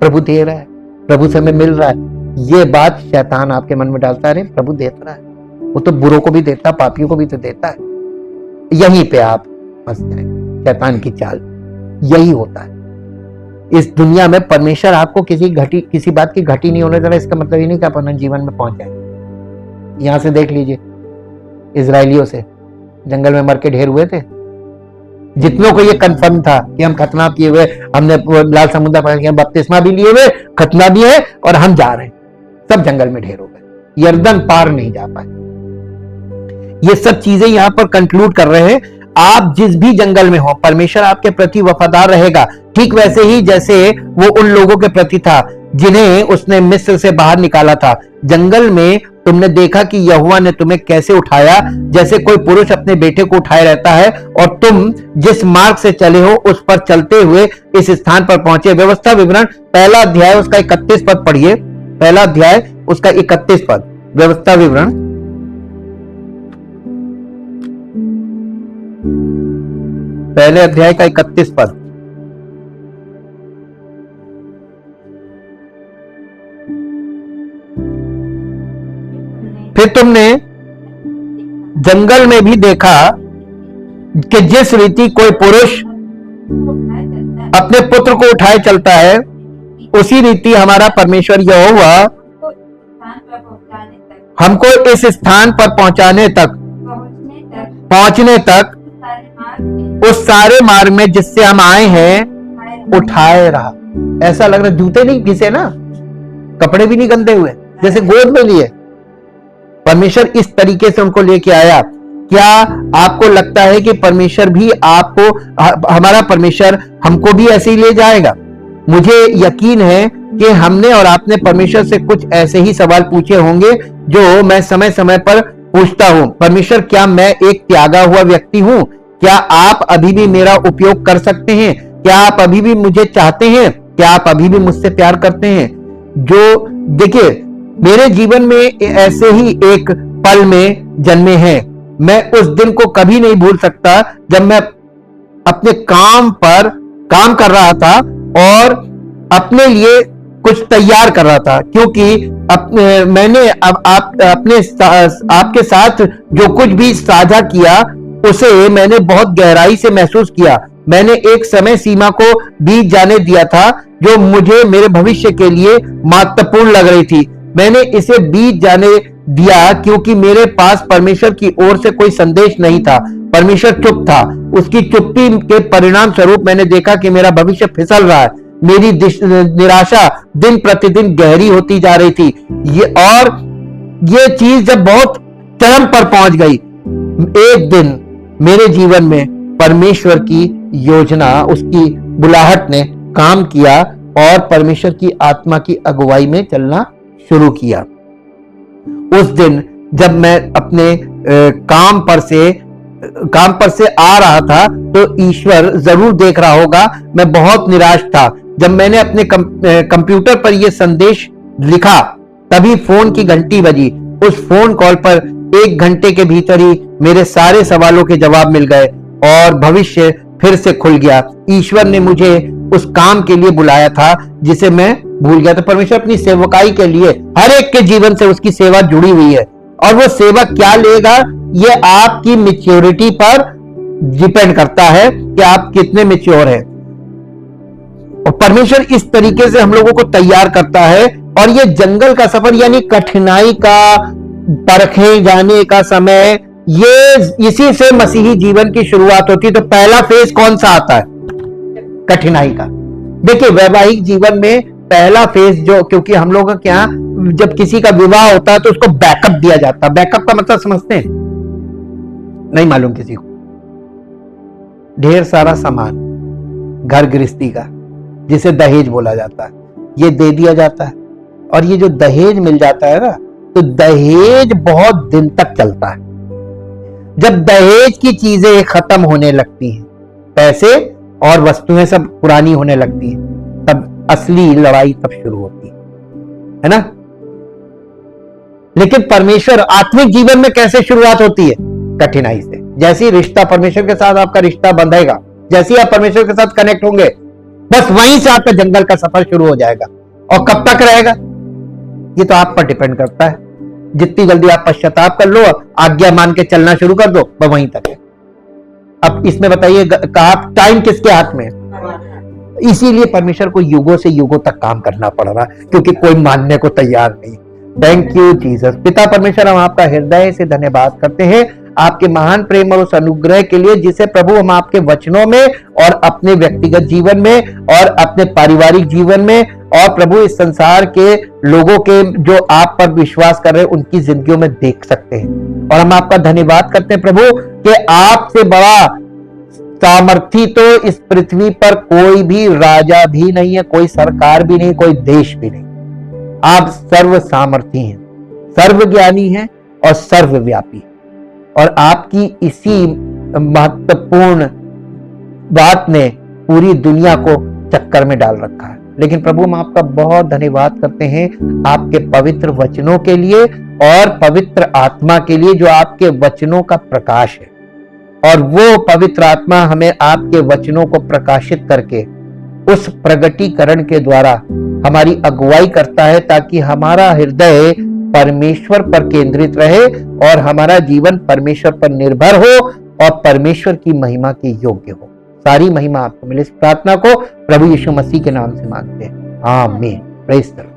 प्रभु दे रहा है, प्रभु से हमें मिल रहा है। ये बात शैतान आपके मन में डालता है, प्रभु देता रहा है, वो तो बुरों को भी देता, पापियों को भी तो देता है। यहीं पे आप फंस जाए, शैतान की चाल यही होता है। इस दुनिया में परमेश्वर आपको किसी बात की घटी नहीं होने देना, इसका मतलब ये नहीं कि आप अनंत जीवन में पहुंच जाए। यहां से देख लीजिए, इजरायलियों से जंगल में मर के ढेर हुए थे, जितनों को ये कंफर्म था कि हम खतना किए हुए, हमने लाल समुद्र पार किया, बपतिस्मा भी लिए हुए, खतना भी है और हम जा रहे हैं, सब जंगल में ढेर हो गए, यर्दन पार नहीं जा पाए। ये सब चीजें यहां पर कंक्लूड कर रहे हैं। आप जिस भी जंगल में हो, परमेश्वर आपके प्रति वफादार रहेगा, ठीक वैसे ही जैसे वो उन लोगों के प्रति था जिन्हें उसने मिस्र से बाहर निकाला था। जंगल में तुमने देखा कि यहोवा ने तुम्हें कैसे उठाया, जैसे कोई पुरुष अपने बेटे को उठाए रहता है, और तुम जिस मार्ग से चले हो उस पर चलते हुए इस स्थान पर पहुंचे। व्यवस्था विवरण 1 अध्याय उसका 31 पद पढ़िए। 1 अध्याय उसका 31 पद, व्यवस्था विवरण 1 अध्याय का 31 पद। फिर तुमने जंगल में भी देखा कि जिस रीति कोई पुरुष अपने पुत्र को उठाए चलता है, उसी रीति हमारा परमेश्वर यहोवा हमको इस स्थान पर पहुंचने तक उस सारे मार्ग में जिससे हम आए हैं उठाए रहा। ऐसा लग रहा है जूते नहीं घिसे ना, कपड़े भी नहीं गंदे हुए, जैसे गोद में लिए। परमेश्वर इस तरीके से उनको लेके आया। क्या आपको लगता है कि परमेश्वर भी आपको, हमारा परमेश्वर हमको भी ऐसे ही ले जाएगा? मुझे यकीन है कि हमने और आपने परमेश्वर से कुछ ऐसे ही सवाल पूछे होंगे जो मैं समय समय पर पूछता हूं, परमेश्वर क्या मैं एक त्यागा हुआ व्यक्ति हूं? क्या आप अभी भी मेरा उपयोग कर सकते हैं? क्या आप अभी भी मुझे चाहते हैं? क्या आप अभी भी मुझसे प्यार करते हैं? जो देखिए, मेरे जीवन में ऐसे ही एक पल में जन्मे हैं। मैं उस दिन को कभी नहीं भूल सकता जब मैं अपने काम पर काम कर रहा था और अपने लिए कुछ तैयार कर रहा था, क्योंकि मैंने अब आपके साथ जो कुछ भी साझा किया उसे मैंने बहुत गहराई से महसूस किया। मैंने एक समय सीमा को बीत जाने दिया था जो मुझे मेरे भविष्य के लिए महत्वपूर्ण लग रही थी। मैंने इसे बीत जाने दिया क्योंकि मेरे पास परमेश्वर की ओर से कोई संदेश नहीं था। परमेश्वर चुप था। उसकी चुप्पी के परिणाम स्वरूप मैंने देखा कि मेरा भविष्य फिसल रहा है। मेरी निराशा दिन प्रतिदिन गहरी होती जा रही थी। ये चीज जब बहुत चरम पर पहुंच गई, एक दिन मेरे जीवन में परमेश्वर की योजना, उसकी बुलाहट ने काम किया और परमेश्वर की आत्मा की अगुवाई में चलना शुरू किया। उस दिन जब मैं अपने काम पर से आ रहा था तो ईश्वर जरूर देख रहा होगा। मैं बहुत निराश था। जब मैंने अपने कंप्यूटर पर यह संदेश लिखा, तभी फोन की घंटी बजी। उस फोन कॉल पर 1 घंटे के भीतर ही मेरे सारे सवालों के जवाब मिल गए और भविष्य फिर से खुल गया। ईश्वर ने मुझे उस काम के लिए बुलाया था जिसे मैं भूल गया था। परमेश्वर अपनी सेवकाई के लिए हर एक के जीवन से उसकी सेवा जुड़ी हुई है, और वो सेवा क्या लेगा ये आपकी मैच्योरिटी पर डिपेंड करता है कि आप कितने मैच्योर हैं। और परमेश्वर इस तरीके से हम लोगों को तैयार करता है। और ये जंगल का सफर यानी कठिनाई का, परखे जाने का समय, ये इसी से मसीही जीवन की शुरुआत होती है। तो पहला फेज कौन सा आता है? कठिनाई का। देखिए, वैवाहिक जीवन में पहला फेज जो, क्योंकि हम लोग क्या, जब किसी का विवाह होता है तो उसको बैकअप दिया जाता है। बैकअप का मतलब समझते हैं? नहीं मालूम किसी को? ढेर सारा सामान, घर गृहस्थी का, जिसे दहेज बोला जाता है, ये दे दिया जाता है। और ये जो दहेज मिल जाता है ना, तो दहेज बहुत दिन तक चलता है। जब दहेज की चीजें खत्म होने लगती हैं, पैसे और वस्तुएं सब पुरानी होने लगती हैं, तब असली लड़ाई तब शुरू होती है ना? लेकिन परमेश्वर आत्मिक जीवन में कैसे शुरुआत होती है? कठिनाई से। जैसे ही रिश्ता परमेश्वर के साथ आपका रिश्ता बंधेगा, जैसे ही आप परमेश्वर के साथ कनेक्ट होंगे, बस वहीं से आपका जंगल का सफर शुरू हो जाएगा। और कब तक रहेगा ये तो आप पर डिपेंड करता है। जितनी जल्दी आप पश्चाताप कर लो, आज्ञा मान के चलना शुरू कर दो, वह वहीं तक है। अब इसमें बताइए, कहा टाइम किसके हाथ में है? इसीलिए परमेश्वर को युगों से युगों तक काम करना पड़ रहा है, क्योंकि कोई मानने को तैयार नहीं। Thank you Jesus. पिता परमेश्वर, हम आपका हृदय से धन्यवाद करते हैं आपके महान प्रेम और उस अनुग्रह के लिए जिसे प्रभु हम आपके वचनों में और अपने व्यक्तिगत जीवन में और अपने पारिवारिक जीवन में और प्रभु इस संसार के लोगों के जो आप पर विश्वास कर रहे हैं उनकी जिंदगियों में देख सकते हैं। और हम आपका धन्यवाद करते हैं प्रभु कि आपसे बड़ा सामर्थी तो इस पृथ्वी पर कोई भी राजा भी नहीं है, कोई सरकार भी नहीं, कोई देश भी नहीं। आप सर्व सामर्थी हैं, सर्वज्ञानी हैं और सर्वव्यापी। और आपकी इसी महत्वपूर्ण बात ने पूरी दुनिया को चक्कर में डाल रखा है। लेकिन प्रभु हम आपका बहुत धन्यवाद करते हैं आपके पवित्र वचनों के लिए और पवित्र आत्मा के लिए जो आपके वचनों का प्रकाश है। और वो पवित्र आत्मा हमें आपके वचनों को प्रकाशित करके उस प्रगटीकरण के द्वारा हमारी अगुवाई करता है, ताकि हमारा हृदय परमेश्वर पर केंद्रित रहे और हमारा जीवन परमेश्वर पर निर्भर हो और परमेश्वर की महिमा के योग्य हो। सारी महिमा आपको मिले। इस प्रार्थना को प्रभु यीशु मसीह के नाम से मांगते हैं, आमीन। Praise the Lord.